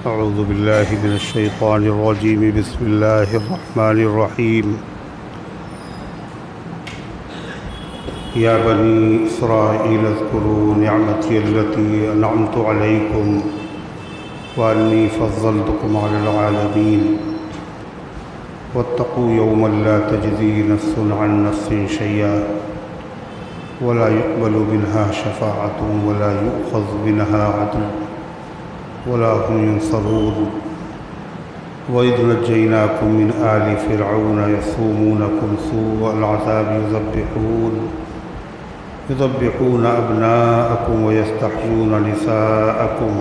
أعوذ بالله من الشيطان الرجيم. بسم الله الرحمن الرحيم. يا بني إسرائيل اذكروا نعمتي التي أنعمت عليكم وأني فضلتكم على العالمين واتقوا يوما لا تجزي نفس عن نفس شيئا ولا يقبل منها شفاعة ولا يؤخذ منها عدل ولا هم ينصرون. وإذ نجيناكم من آل فرعون يسومونكم سوء العذاب يذبحون أبناءكم ويستحيون نساءكم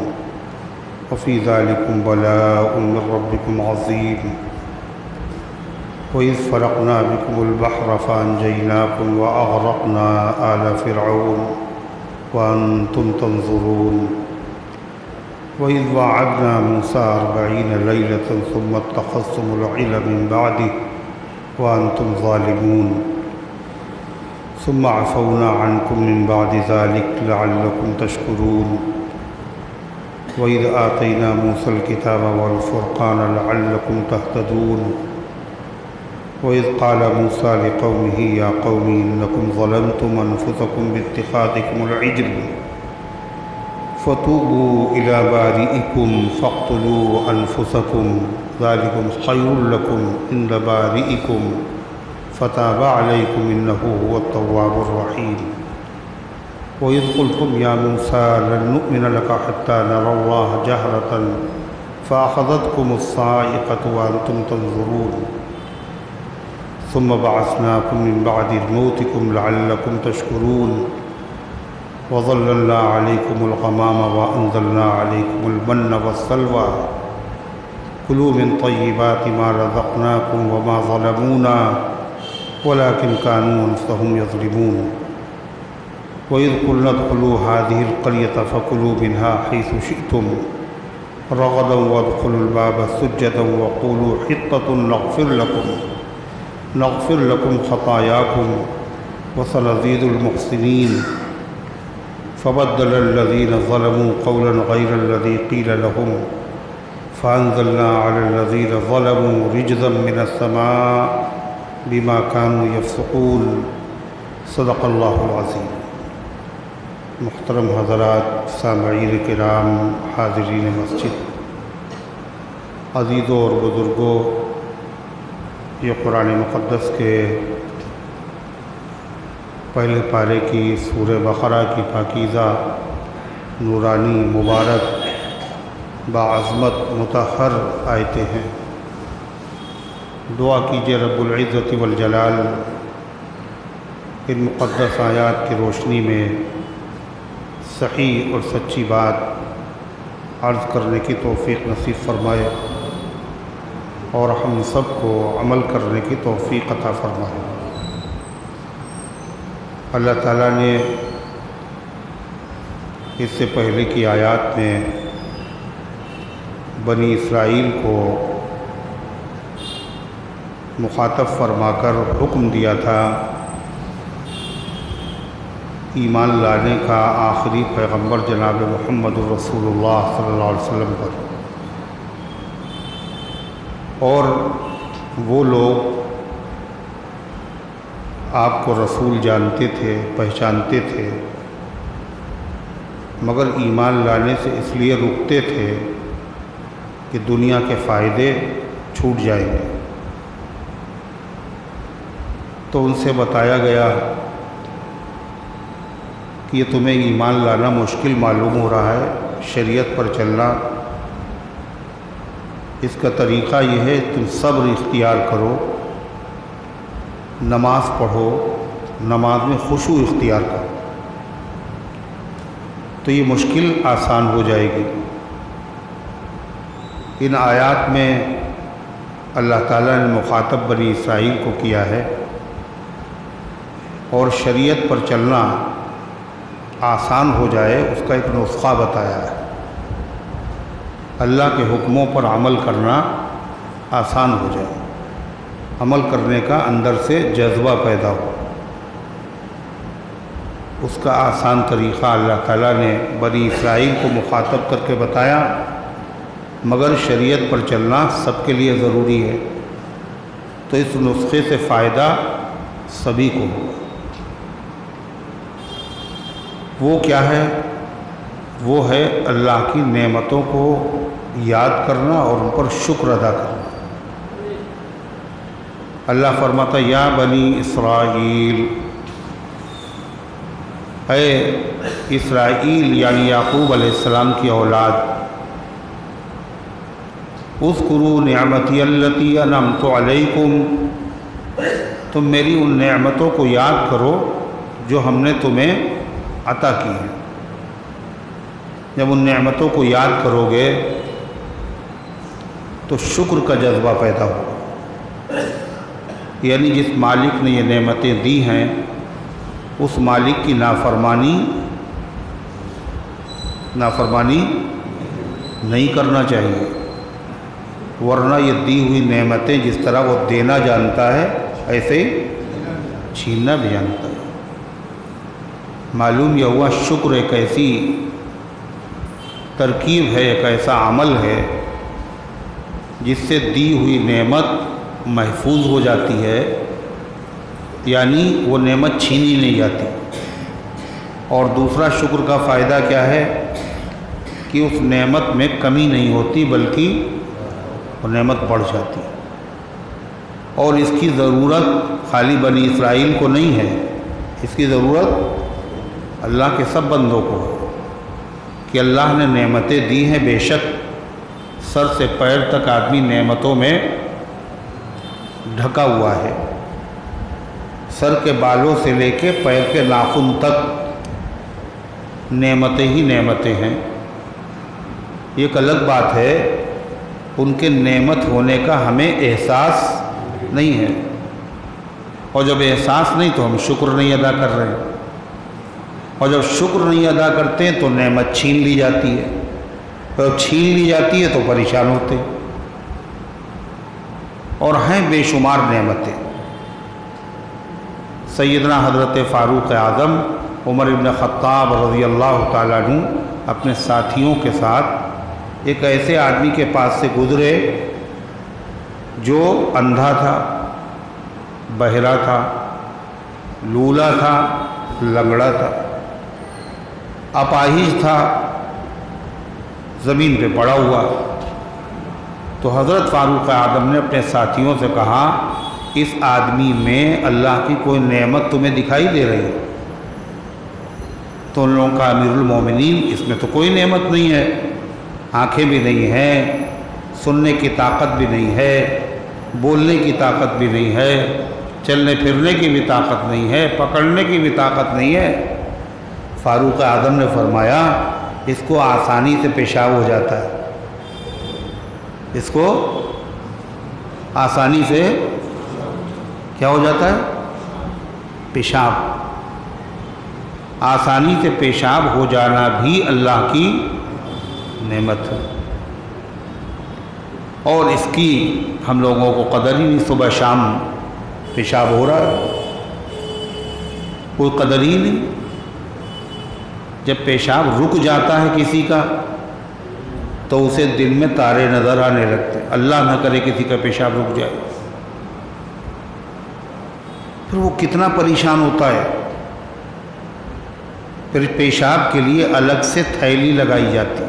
وفي ذلكم بلاء من ربكم عظيم. وإذ فرقنا بكم البحر فأنجيناكم وأغرقنا آل فرعون وأنتم تنظرون. وإذ وعدنا موسى 40 ليلة ثم اتخذتم العجل من بعده وأنتم ظالمون ثم عفونا عنكم من بعد ذلك لعلكم تشكرون. وإذ آتينا موسى الكتاب والفرقان لعلكم تهتدون. وإذ قال موسى لقومه يا قوم إنكم ظلمتم أنفسكم باتخاذكم العجل فتوبوا إلى بارئكم فاقتلوا أنفسكم ذلكم خير لكم عند بارئكم فتاب عليكم إنه هو التواب الرحيم. وإذ قلتم يا موسى لن نؤمن لك حتى نرى الله جهرة فأخذتكم الصاعقة وأنتم تنظرون ثم بعثناكم من بعد موتكم لعلكم تشكرون. وظللنا عليكم الغمام وأنزلنا عليكم المن والسلوى كلوا من طيبات ما رزقناكم وما ظلمونا ولكن كانوا أنفسهم يظلمون. وإذ قلنا ادخلوا هذه القرية فكلوا منها حيث شئتم رغدا وادخلوا الباب سجدا وقولوا حطة نغفر لكم خطاياكم وسنزيد المحسنين. فبدل الذين ظلموا قولا غير الذي قيل لهم فأنزلنا على الذين ظلموا رجزا من السماء بما كانوا يفسقون. صدق اللہ العظیم. محترم حضرات، سامعین کرام، حاضرین مسجد، عزیزوں اور بزرگوں، یہ قرآن مقدس کے پہلے پارے کی سورہ بقرہ کی پاکیزہ، نورانی، مبارک، باعظمت، مطہر آیتیں ہیں. دعا کیجئے رب العزت والجلال ان مقدس آیات کی روشنی میں صحیح اور سچی بات عرض کرنے کی توفیق نصیب فرمائے اور ہم سب کو عمل کرنے کی توفیق عطا فرمائے. اللہ تعالیٰ نے اس سے پہلے کی آیات میں بنی اسرائیل کو مخاطب فرما کر حکم دیا تھا ایمان لانے کا آخری پیغمبر جناب محمد الرسول اللہ صلی اللہ علیہ وسلم پر، اور وہ لوگ آپ کو رسول جانتے تھے، پہچانتے تھے، مگر ایمان لانے سے اس لیے رکتے تھے کہ دنیا کے فائدے چھوٹ جائیں گے. تو ان سے بتایا گیا کہ یہ تمہیں ایمان لانا مشکل معلوم ہو رہا ہے، شریعت پر چلنا، اس کا طریقہ یہ ہے تم صبر اختیار کرو، نماز پڑھو، نماز میں خشوع اختیار کرو، تو یہ مشکل آسان ہو جائے گی. ان آیات میں اللہ تعالیٰ نے مخاطب بنی اسرائیل کو کیا ہے اور شریعت پر چلنا آسان ہو جائے اس کا ایک نسخہ بتایا ہے. اللہ کے حکموں پر عمل کرنا آسان ہو جائے، عمل کرنے کا اندر سے جذبہ پیدا ہو، اس کا آسان طریقہ اللہ تعالیٰ نے بنی اسرائیل کو مخاطب کر کے بتایا مگر شریعت پر چلنا سب کے لیے ضروری ہے، تو اس نسخے سے فائدہ سبھی کو ہوگا۔ وہ کیا ہے؟ وہ ہے اللہ کی نعمتوں کو یاد کرنا اور ان پر شکر ادا کرنا۔ اللہ فرماتا یا بنی اسرائیل، اے اسرائیل یعنی یعقوب علیہ السلام کی اولاد، اذکروا نعمتی التی انعمت علیکم، تم میری ان نعمتوں کو یاد کرو جو ہم نے تمہیں عطا کی ہیں۔ جب ان نعمتوں کو یاد کرو گے تو شکر کا جذبہ پیدا ہوگا، یعنی جس مالک نے یہ نعمتیں دی ہیں اس مالک کی نافرمانی نہیں کرنا چاہیے، ورنہ یہ دی ہوئی نعمتیں جس طرح وہ دینا جانتا ہے ایسے ہی چھیننا بھی جانتا ہے۔ معلوم یہ ہوا شکر ایک ایسی ترکیب ہے، ایک ایسا عمل ہے جس سے دی ہوئی نعمت محفوظ ہو جاتی ہے، یعنی وہ نعمت چھینی نہیں جاتی۔ اور دوسرا شکر کا فائدہ کیا ہے کہ اس نعمت میں کمی نہیں ہوتی بلکہ وہ نعمت بڑھ جاتی، اور اس کی ضرورت خالی بنی اسرائیل کو نہیں ہے، اس کی ضرورت اللہ کے سب بندوں کو ہے کہ اللہ نے نعمتیں دی ہیں۔ بے شک سر سے پیر تک آدمی نعمتوں میں ڈھکا ہوا ہے، سر کے بالوں سے لے کے پیر کے ناخن تک نعمتیں ہی نعمتیں ہیں۔ ایک الگ بات ہے ان کے نعمت ہونے کا ہمیں احساس نہیں ہے، اور جب احساس نہیں تو ہم شکر نہیں ادا کر رہے ہیں، اور جب شکر نہیں ادا کرتے ہیں تو نعمت چھین لی جاتی ہے، اور جب چھین لی جاتی ہے تو پریشان ہوتے ہیں۔ اور ہیں بے شمار نعمتیں۔ سیدنا حضرت فاروق اعظم عمر بن خطاب رضی اللہ تعالیٰ عنہ اپنے ساتھیوں کے ساتھ ایک ایسے آدمی کے پاس سے گزرے جو اندھا تھا، بہرا تھا، لولا تھا، لنگڑا تھا، اپاہج تھا، زمین پہ پڑا ہوا۔ تو حضرت فاروق اعظم نے اپنے ساتھیوں سے کہا اس آدمی میں اللہ کی کوئی نعمت تمہیں دکھائی دے رہی ہے؟ تو ان لوگوں کا امیر المومنین اس میں تو کوئی نعمت نہیں ہے، آنکھیں بھی نہیں ہیں، سننے کی طاقت بھی نہیں ہے، بولنے کی طاقت بھی نہیں ہے، چلنے پھرنے کی بھی طاقت نہیں ہے، پکڑنے کی بھی طاقت نہیں ہے۔ فاروق اعظم نے فرمایا اس کو آسانی سے پیشاب ہو جاتا ہے، اس کو آسانی سے کیا ہو جاتا ہے؟ پیشاب۔ آسانی سے پیشاب ہو جانا بھی اللہ کی نعمت ہے، اور اس کی ہم لوگوں کو قدر ہی نہیں۔ صبح شام پیشاب ہو رہا ہے، کوئی قدر ہی نہیں۔ جب پیشاب رک جاتا ہے کسی کا تو اسے دل میں تارے نظر آنے لگتے، اللہ نہ کرے کسی کا پیشاب رک جائے، پھر وہ کتنا پریشان ہوتا ہے۔ پھر پیشاب کے لیے الگ سے تھیلی لگائی جاتی،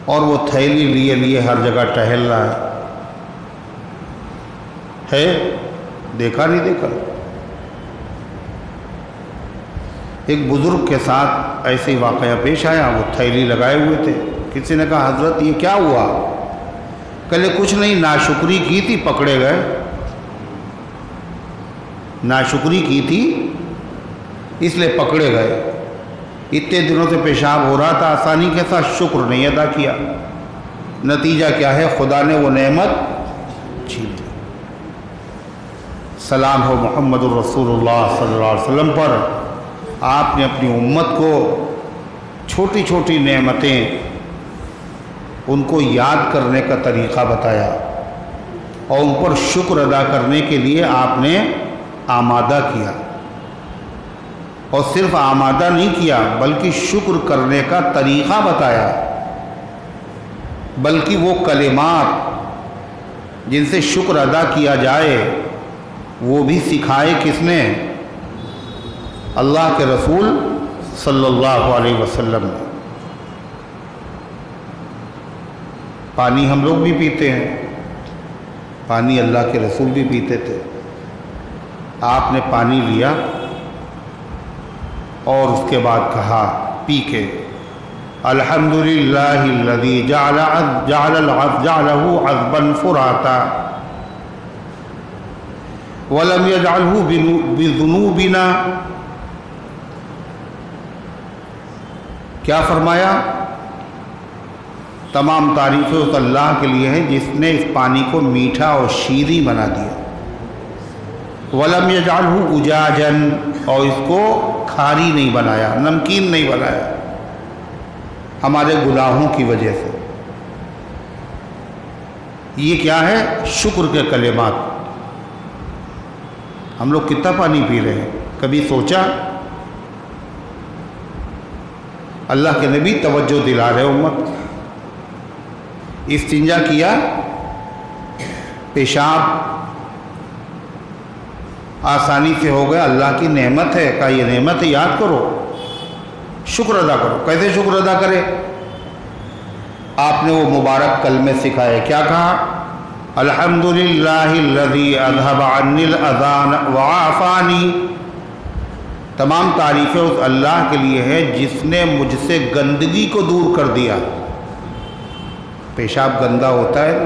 اور وہ تھیلی لیے ہر جگہ ٹہل رہا ہے، دیکھا نہیں دیکھا؟ ایک بزرگ کے ساتھ ایسے ہی واقعہ پیش آیا، وہ تھیلی لگائے ہوئے تھے، کسی نے کہا حضرت یہ کیا ہوا؟ کہلے کچھ نہیں، ناشکری کی تھی پکڑے گئے، ناشکری کی تھی اس لیے پکڑے گئے، اتنے دنوں سے پیشاب ہو رہا تھا آسانی کے ساتھ، شکر نہیں ادا کیا، نتیجہ کیا ہے؟ خدا نے وہ نعمت چھین لی۔ سلام ہو محمد الرسول اللہ صلی اللہ علیہ وسلم پر، آپ نے اپنی امت کو چھوٹی چھوٹی نعمتیں ان کو یاد کرنے کا طریقہ بتایا، اور ان پر شکر ادا کرنے کے لیے آپ نے آمادہ کیا، اور صرف آمادہ نہیں کیا بلکہ شکر کرنے کا طریقہ بتایا۔ بلکہ وہ کلمات جن سے شکر ادا کیا جائے وہ بھی سکھائے کس نے؟ اللہ کے رسول صلی اللہ علیہ وسلم نے۔ پانی ہم لوگ بھی پیتے ہیں، پانی اللہ کے رسول بھی پیتے تھے۔ آپ نے پانی لیا اور اس کے بعد کہا پی کے الحمدللہ الذی جعلہ عذبا فراتا ولم یجعلہ بذنوبنا۔ کیا فرمایا؟ تمام تعریفیں اس اللہ کے لیے ہیں جس نے اس پانی کو میٹھا اور شیریں بنا دیا۔ وَلَمْ يَجْعَلْهُ أُجَاجًا، اور اس کو کھاری نہیں بنایا، نمکین نہیں بنایا ہمارے گناہوں کی وجہ سے۔ یہ کیا ہے؟ شکر کے کلمات۔ ہم لوگ کتنا پانی پی رہے ہیں؟ کبھی سوچا؟ اللہ کے نبی توجہ دلا رہے امت۔ استنجا کیا، پیشاب آسانی سے ہو گیا، اللہ کی نعمت ہے، کہا یہ نعمت ہے، یاد کرو، شکر ادا کرو۔ کیسے شکر ادا کرے؟ آپ نے وہ مبارک کلمے سکھائے۔ کیا کہا؟ الحمدللہ الذی اذھب عنی الاذان وعافانی۔ تمام تعریفیں اس اللہ کے لیے ہے جس نے مجھ سے گندگی کو دور کر دیا۔ پیشاب گندا ہوتا ہے،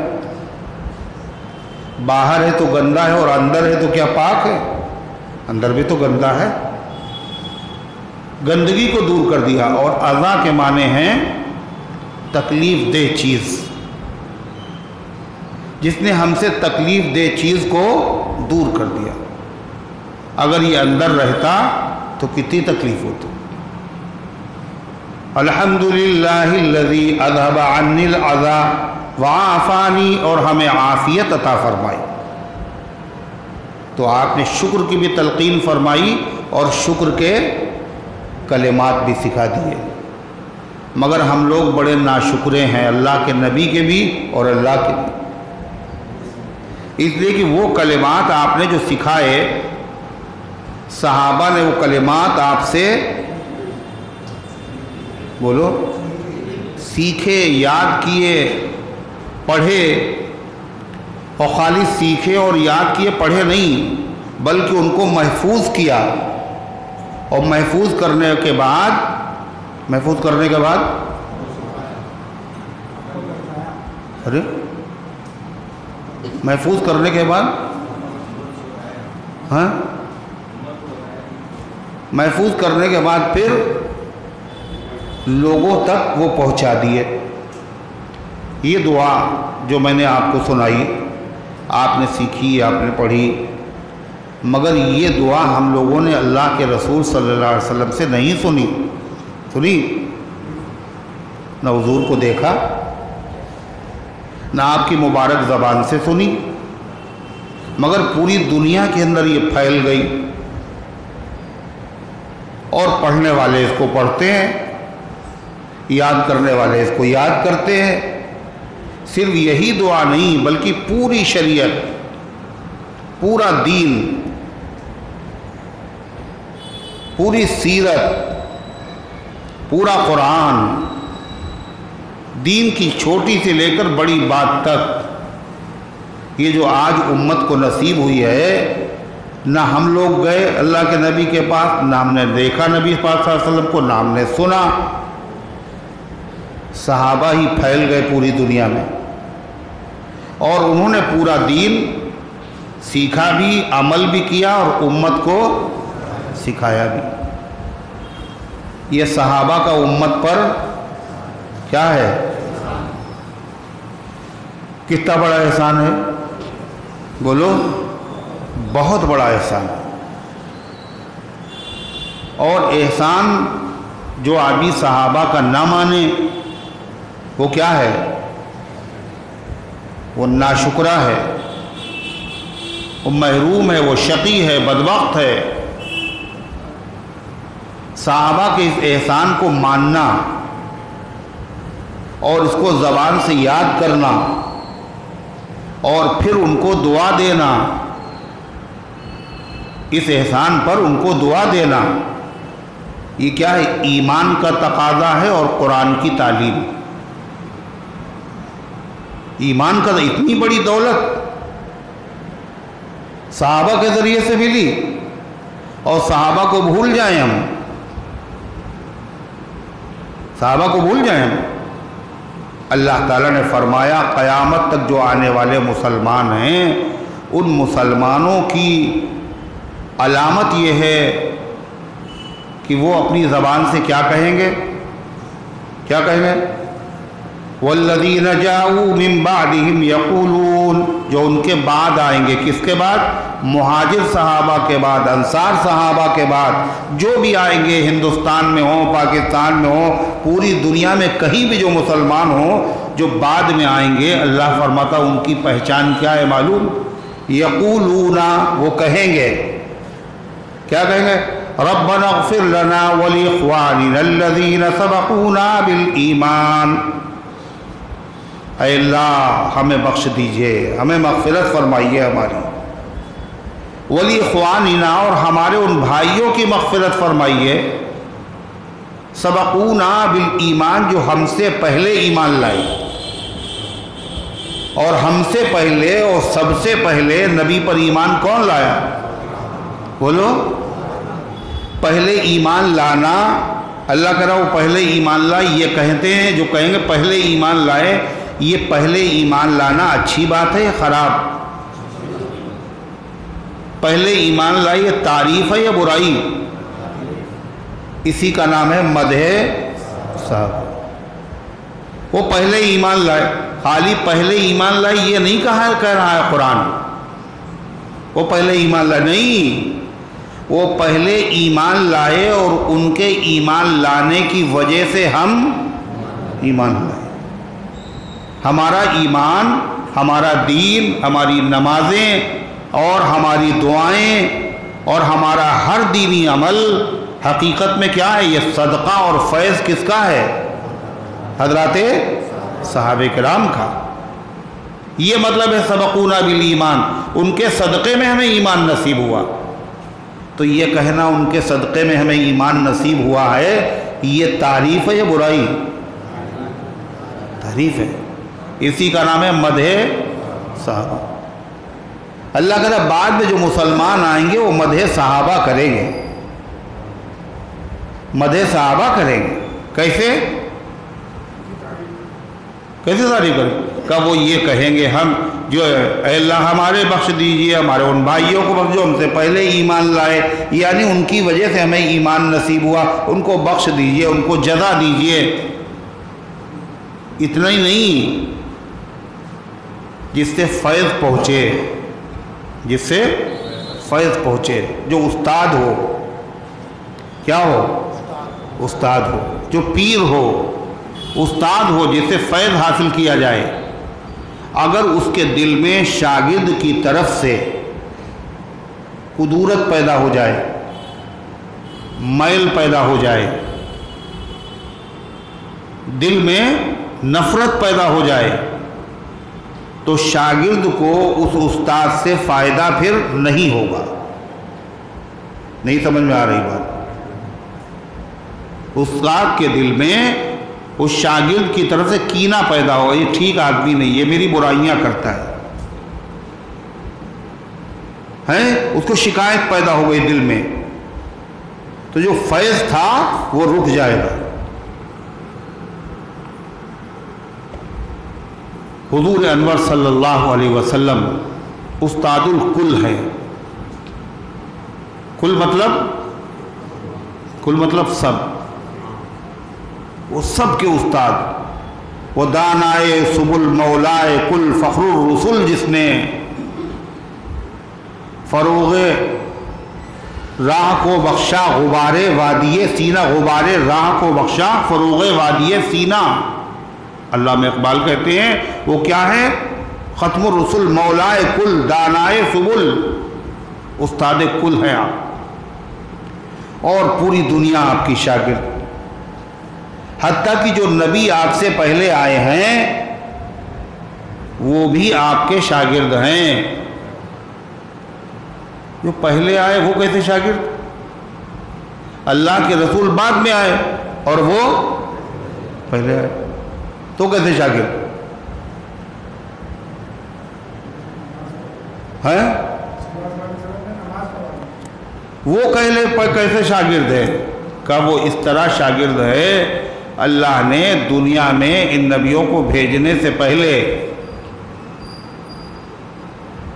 باہر ہے تو گندا ہے اور اندر ہے تو کیا پاک ہے؟ اندر بھی تو گندا ہے۔ گندگی کو دور کر دیا۔ اور اذا کے معنی ہیں تکلیف دہ چیز، جس نے ہم سے تکلیف دہ چیز کو دور کر دیا۔ اگر یہ اندر رہتا تو کتنی تکلیف ہوتی۔ الحمدللہ الذی اذھب عنی الاذی وعافانی، اور ہمیں عافیت عطا فرمائی۔ تو آپ نے شکر کی بھی تلقین فرمائی اور شکر کے کلمات بھی سکھا دیے۔ مگر ہم لوگ بڑے ناشکرے ہیں، اللہ کے نبی کے بھی اور اللہ کے بھی، اس لیے کہ وہ کلمات آپ نے جو سکھائے، صحابہ نے وہ کلمات آپ سے بولو سیکھے، یاد کیے، پڑھے، اور خالی سیکھے اور یاد کیے پڑھے نہیں، بلکہ ان کو محفوظ کیا۔ اور محفوظ کرنے کے بعد ارے محفوظ کرنے کے بعد ہاں محفوظ کرنے کے بعد پھر لوگوں تک وہ پہنچا دیے۔ یہ دعا جو میں نے آپ کو سنائی، آپ نے سیکھی، آپ نے پڑھی، مگر یہ دعا ہم لوگوں نے اللہ کے رسول صلی اللہ علیہ وسلم سے نہیں سنی نہ حضور کو دیکھا، نہ آپ کی مبارک زبان سے سنی، مگر پوری دنیا کے اندر یہ پھیل گئی، اور پڑھنے والے اس کو پڑھتے ہیں، یاد کرنے والے اس کو یاد کرتے ہیں۔ صرف یہی دعا نہیں بلکہ پوری شریعت، پورا دین، پوری سیرت، پورا قرآن، دین کی چھوٹی سے لے کر بڑی بات تک، یہ جو آج امت کو نصیب ہوئی ہے، نہ ہم لوگ گئے اللہ کے نبی کے پاس، نہ ہم نے دیکھا نبی پاک صلی اللہ علیہ وسلم کو، نہ ہم نے سنا، صحابہ ہی پھیل گئے پوری دنیا میں، اور انہوں نے پورا دین سیکھا بھی، عمل بھی کیا، اور امت کو سکھایا بھی۔ یہ صحابہ کا امت پر کیا ہے؟ کتنا بڑا احسان ہے؟ بولو، بہت بڑا احسان ہے۔ اور احسان جو آدمی صحابہ کا نہ مانے وہ کیا ہے؟ وہ ناشکرہ ہے، وہ محروم ہے، وہ شقی ہے، بدبخت ہے۔ صحابہ کے اس احسان کو ماننا اور اس کو زبان سے یاد کرنا اور پھر ان کو دعا دینا، اس احسان پر ان کو دعا دینا، یہ کیا ہے؟ ایمان کا تقاضا ہے اور قرآن کی تعلیم۔ ایمان کا اتنی بڑی دولت صحابہ کے ذریعے سے ملی اور صحابہ کو بھول جائیں ہم، صحابہ کو بھول جائیں ہم۔ اللہ تعالیٰ نے فرمایا قیامت تک جو آنے والے مسلمان ہیں ان مسلمانوں کی علامت یہ ہے کہ وہ اپنی زبان سے کیا کہیں گے؟ کیا کہیں گے؟ والذین جاؤوا من بعدہم یقولون، جو ان کے بعد آئیں گے، کس کے بعد؟ مہاجر صحابہ کے بعد، انصار صحابہ کے بعد، جو بھی آئیں گے، ہندوستان میں ہوں، پاکستان میں ہوں، پوری دنیا میں کہیں بھی جو مسلمان ہوں، جو بعد میں آئیں گے، اللہ فرماتا ان کی پہچان کیا ہے معلوم؟ یقولون، وہ کہیں گے، کیا کہیں گے؟ ربنا اغفر لنا ولاخواننا الذین سبقونا بالایمان، اے اللہ ہمیں بخش دیجئے، ہمیں مغفرت فرمائیے ہماری، ولاخواننا، اور ہمارے ان بھائیوں کی مغفرت فرمائیے، سبقونا بالایمان، جو ہم سے پہلے ایمان لائے، اور ہم سے پہلے اور سب سے پہلے نبی پر ایمان کون لایا؟ بولو، پہلے ایمان لانا، اللہ کہہ رہا وہ پہلے ایمان لائے، یہ کہتے ہیں جو کہیں گے پہلے ایمان لائے، یہ پہلے ایمان لانا اچھی بات ہے یا خراب؟ پہلے ایمان لائے یہ تعریف ہے یا برائی؟ اسی کا نام ہے مدح صاحب۔ وہ پہلے ایمان لائے، خالی پہلے ایمان لائے یہ نہیں کہہ رہا ہے قرآن، وہ پہلے ایمان لائے نہیں، وہ پہلے ایمان لائے اور ان کے ایمان لانے کی وجہ سے ہم ایمان لائے۔ ہمارا ایمان، ہمارا دین، ہماری نمازیں اور ہماری دعائیں اور ہمارا ہر دینی عمل حقیقت میں کیا ہے؟ یہ صدقہ اور فیض کس کا ہے؟ حضرات صحابہ کرام کا۔ یہ مطلب ہے سبقونا بالایمان، ان کے صدقے میں ہمیں ایمان نصیب ہوا۔ تو یہ کہنا ان کے صدقے میں ہمیں ایمان نصیب ہوا ہے، یہ تعریف ہے یا برائی؟ تعریف ہے، اسی کا نام ہے مدح صحابہ۔ اللہ کہتا ہے بعد میں جو مسلمان آئیں گے وہ مدح صحابہ کریں گے، مدح صحابہ کریں گے۔ کیسے تعریف کریں؟ کہ وہ یہ کہیں گے ہم جو اے اللہ ہمارے بخش دیجئے، ہمارے ان بھائیوں کو بخش جو ہم سے پہلے ایمان لائے، یعنی ان کی وجہ سے ہمیں ایمان نصیب ہوا، ان کو بخش دیجئے، ان کو جزا دیجئے۔ اتنا ہی نہیں، جس سے فیض پہنچے، جس سے فیض پہنچے، جو استاد ہو، کیا ہو؟ استاد ہو، جو پیر ہو، استاد ہو، جس سے فیض حاصل کیا جائے، اگر اس کے دل میں شاگرد کی طرف سے کدورت پیدا ہو جائے، میل پیدا ہو جائے، دل میں نفرت پیدا ہو جائے، تو شاگرد کو اس استاد سے فائدہ پھر نہیں ہوگا۔ نہیں سمجھ میں آ رہی بات؟ استاد کے دل میں اس شاگرد کی طرف سے کینہ پیدا ہو، یہ ٹھیک آدمی نہیں، یہ میری برائیاں کرتا ہے، اس کو شکایت پیدا ہو گئی دل میں، تو جو فیض تھا وہ رک جائے گا۔ حضور انور صلی اللہ علیہ وسلم استاد الکل ہے۔ کل مطلب سب، وہ سب کے استاد، وہ دانائے سبل مولائے کل فخر الرسل، جس نے فروغ راہ کو بخشا غبار وادی سینہ، غبار راہ کو بخشا فروغ وادی سینہ۔ علامہ اقبال کہتے ہیں وہ کیا ہے؟ ختم الرسل، مولائے کل، دانائے سبل، استاد کل ہے آپ، اور پوری دنیا آپ کی شاگرد۔ حتیٰ کہ جو نبی آپ سے پہلے آئے ہیں وہ بھی آپ کے شاگرد ہیں۔ جو پہلے آئے وہ کیسے شاگرد؟ اللہ کے رسول بعد میں آئے اور وہ پہلے آئے، تو کیسے شاگرد ہیں؟ وہ کیسے شاگرد ہے؟ کہ وہ اس طرح شاگرد ہے، اللہ نے دنیا میں ان نبیوں کو بھیجنے سے پہلے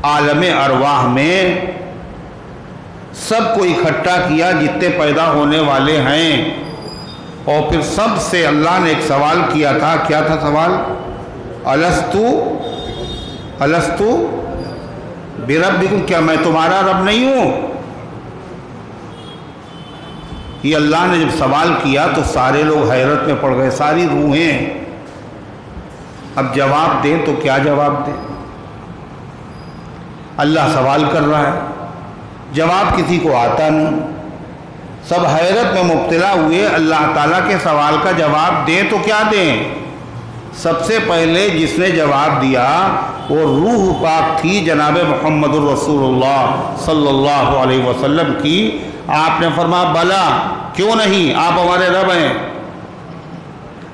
عالم ارواح میں سب کو اکٹھا کیا جتنے پیدا ہونے والے ہیں، اور پھر سب سے اللہ نے ایک سوال کیا تھا۔ کیا تھا سوال؟ الستو بربکم، کیا میں تمہارا رب نہیں ہوں؟ یہ اللہ نے جب سوال کیا تو سارے لوگ حیرت میں پڑ گئے، ساری روحیں۔ اب جواب دیں تو کیا جواب دیں؟ اللہ سوال کر رہا ہے، جواب کسی کو آتا نہیں، سب حیرت میں مبتلا ہوئے۔ اللہ تعالیٰ کے سوال کا جواب دیں تو کیا دیں؟ سب سے پہلے جس نے جواب دیا وہ روح پاک تھی جناب محمد الرسول اللہ صلی اللہ علیہ وسلم کی۔ آپ نے فرمایا بلا، کیوں نہیں، آپ ہمارے رب ہیں۔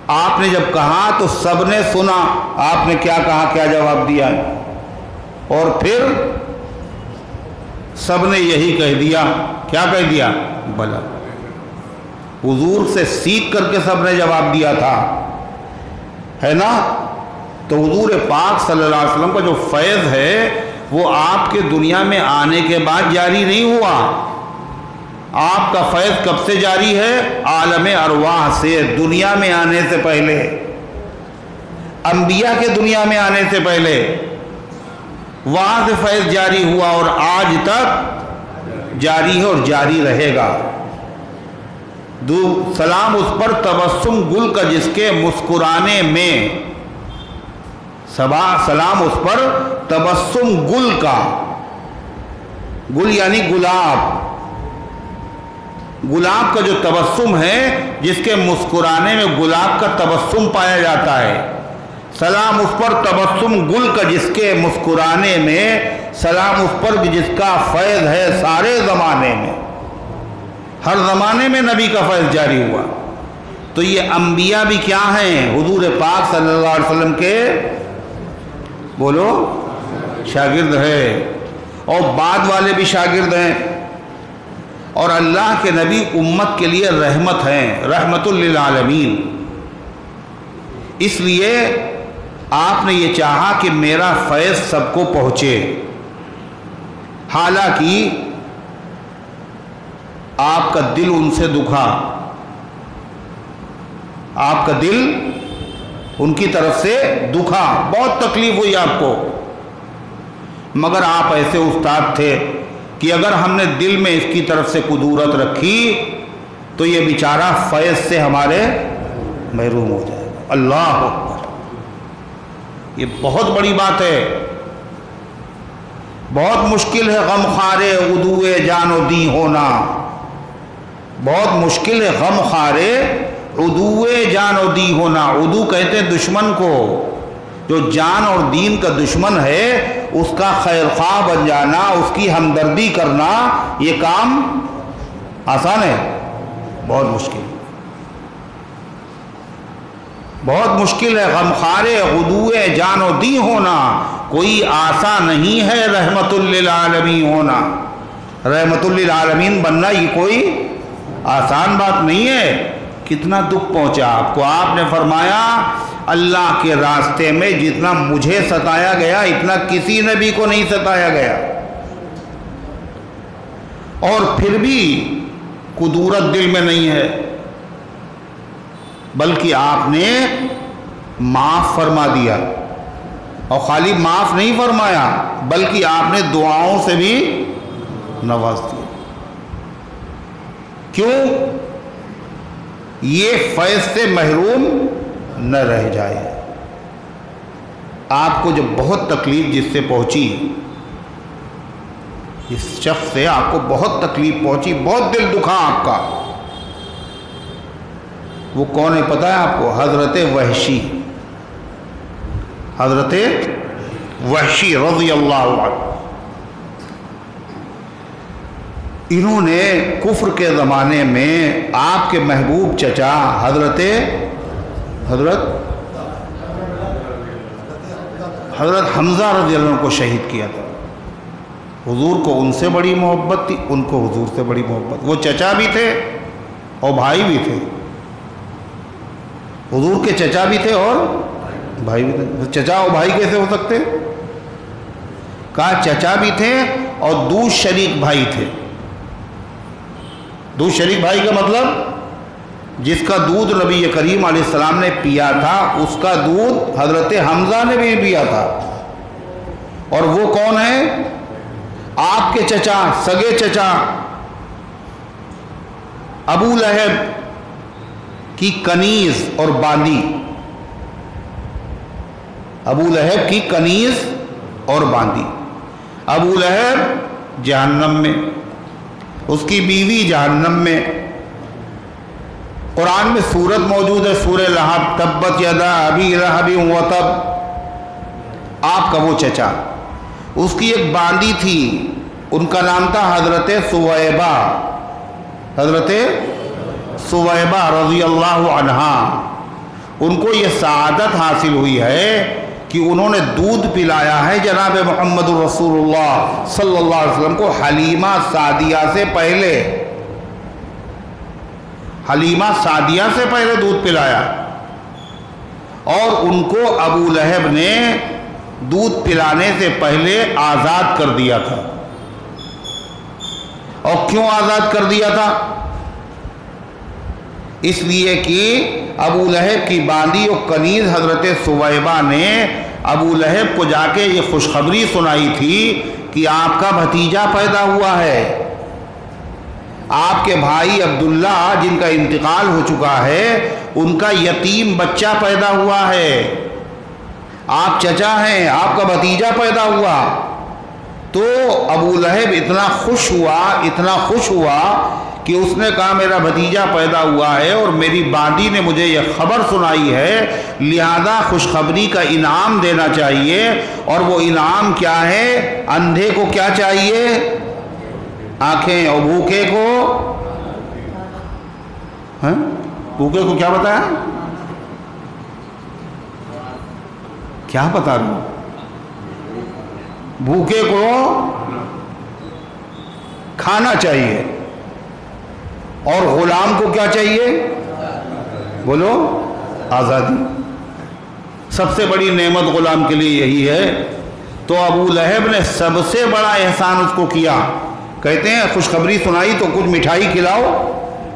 آپ نے جب کہا تو سب نے سنا، آپ نے کیا کہا، کیا جواب دیا ہے، اور پھر سب نے یہی کہہ دیا۔ کیا کہہ دیا؟ بلا۔ حضور سے سیکھ کر کے سب نے جواب دیا تھا، ہے نا؟ تو حضور پاک صلی اللہ علیہ وسلم کا جو فیض ہے وہ آپ کے دنیا میں آنے کے بعد جاری نہیں ہوا۔ آپ کا فیض کب سے جاری ہے؟ عالم ارواح سے، دنیا میں آنے سے پہلے، انبیاء کے دنیا میں آنے سے پہلے وہاں سے فیض جاری ہوا، اور آج تک جاری ہے اور جاری رہے گا۔ سلام اس پر تبسم گل کا جس کے مسکرانے میں، سلام اس پر تبسم گل کا، گل یعنی گلاب، گلاب کا جو تبسم ہے جس کے مسکرانے میں گلاب کا تبسم پایا جاتا ہے۔ سلام اس پر تبسم گل کا جس کے مسکرانے میں، سلام اس پر جس کا فیض ہے سارے زمانے میں، ہر زمانے میں نبی کا فیض جاری ہوا۔ تو یہ انبیاء بھی کیا ہیں؟ حضور پاک صلی اللہ علیہ وسلم کے، بولو، شاگرد ہے، اور بعد والے بھی شاگرد ہیں، اور اللہ کے نبی امت کے لیے رحمت ہیں، رحمت للعالمین۔ اس لیے آپ نے یہ چاہا کہ میرا فیض سب کو پہنچے، حالانکہ آپ کا دل ان سے دکھا، آپ کا دل ان کی طرف سے دکھا، بہت تکلیف ہوئی آپ کو، مگر آپ ایسے استاد تھے کہ اگر ہم نے دل میں اس کی طرف سے قدورت رکھی تو یہ بیچارہ فیض سے ہمارے محروم ہو جائے گا۔ اللہ اکبر، یہ بہت بڑی بات ہے، بہت مشکل ہے غم خارے عدوے جان و دی ہونا، بہت مشکل ہے غم خارے عدوے جان و دی ہونا۔ عدو کہتے ہیں دشمن کو، جو جان اور دین کا دشمن ہے اس کا خیر خواہ بن جانا، اس کی ہمدردی کرنا، یہ کام آسان ہے؟ بہت مشکل، بہت مشکل ہے غم خارے عدوے جان و دی ہونا، کوئی آسان نہیں ہے رحمت للعالمین ہونا۔ رحمت للعالمین بننا یہ کوئی آسان بات نہیں ہے۔ کتنا دکھ پہنچا آپ کو، آپ نے فرمایا اللہ کے راستے میں جتنا مجھے ستایا گیا اتنا کسی نبی کو نہیں ستایا گیا، اور پھر بھی قدورت دل میں نہیں ہے، بلکہ آپ نے معاف فرما دیا، اور خالی معاف نہیں فرمایا بلکہ آپ نے دعاؤں سے بھی نواز دیا۔ کیوں؟ یہ فیض سے محروم نہ رہ جائے۔ آپ کو جب بہت تکلیف جس سے پہنچی، اس شخص سے آپ کو بہت تکلیف پہنچی، بہت دل دکھا آپ کا، وہ کون ہے پتہ ہے آپ کو؟ حضرت وحشی، حضرت وحشی رضی اللہ عنہ۔ انہوں نے کفر کے زمانے میں آپ کے محبوب چچا حضرت حمزہ رضی اللہ عنہ کو شہید کیا تھا۔ حضور کو ان سے بڑی محبت تھی، ان کو حضور سے بڑی محبت۔ وہ چچا بھی تھے اور بھائی بھی تھے، حضور کے چچا بھی تھے اور بھائی بھی تھے۔ چچا اور بھائی کیسے ہو سکتے؟ کہا چچا بھی تھے اور دودھ شریک بھائی تھے۔ دودھ شریک بھائی کا مطلب جس کا دودھ نبی کریم علیہ السلام نے پیا تھا اس کا دودھ حضرت حمزہ نے بھی پیا تھا۔ اور وہ کون ہے؟ آپ کے چچا، سگے چچا ابو لہب کی کنیز اور باندی، ابو لہب کی کنیز اور باندی۔ ابو لہب جہنم میں، اس کی بیوی جہنم میں۔ قرآن میں سورت موجود ہے، سورہ لہب، تبت یدا ابی لہب وتب۔ آپ کا وہ چچا، اس کی ایک باندی تھی، ان کا نام تھا حضرت سویبہ، حضرت سویبہ رضی اللہ عنہا۔ ان کو یہ سعادت حاصل ہوئی ہے کہ انہوں نے دودھ پلایا ہے جناب محمد رسول اللہ صلی اللہ علیہ وسلم کو حلیمہ سعدیہ سے پہلے، حلیمہ سعدیہ سے پہلے دودھ پلایا، اور ان کو ابو لہب نے دودھ پلانے سے پہلے آزاد کر دیا تھا۔ اور کیوں آزاد کر دیا تھا؟ اس لیے کہ ابو لہب کی باندی اور کنیز حضرت سویبہ نے ابو لہب کو جا کے یہ خوشخبری سنائی تھی کہ آپ کا بھتیجا پیدا ہوا ہے، آپ کے بھائی عبداللہ جن کا انتقال ہو چکا ہے ان کا یتیم بچہ پیدا ہوا ہے، آپ چچا ہیں، آپ کا بھتیجا پیدا ہوا۔ تو ابو لہب اتنا خوش ہوا کہ اس نے کہا میرا بھتیجا پیدا ہوا ہے اور میری باندی نے مجھے یہ خبر سنائی ہے، لہذا خوشخبری کا انعام دینا چاہیے۔ اور وہ انعام کیا ہے؟ اندھے کو کیا چاہیے؟ آنکھیں، اور بھوکے کو بھوکے کو کیا بتایا؟ کیا بتا رہا ہوں؟ بھوکے کو کھانا چاہیے، اور غلام کو کیا چاہیے؟ بولو، آزادی۔ سب سے بڑی نعمت غلام کے لیے یہی ہے۔ تو ابو لہب نے سب سے بڑا احسان اس کو کیا۔ کہتے ہیں خوشخبری سنائی تو کچھ مٹھائی کھلاؤ،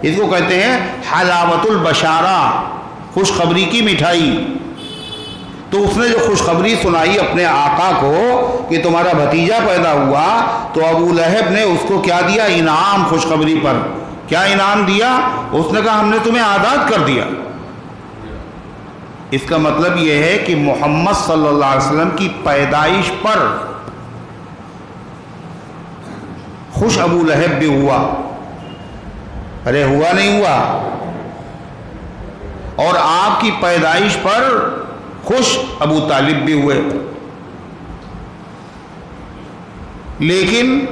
اس کو کہتے ہیں حلاوت البشارہ، خوشخبری کی مٹھائی۔ تو اس نے جو خوشخبری سنائی اپنے آقا کو کہ تمہارا بھتیجا پیدا ہوا، تو ابو لہب نے اس کو کیا دیا؟ انعام۔ خوشخبری پر کیا انعام دیا؟ اس نے کہا ہم نے تمہیں آزاد کر دیا۔ اس کا مطلب یہ ہے کہ محمد صلی اللہ علیہ وسلم کی پیدائش پر خوش ابو لہب بھی ہوا۔ ارے ہوا نہیں ہوا؟ اور آپ کی پیدائش پر خوش ابو طالب بھی ہوئے۔ لیکن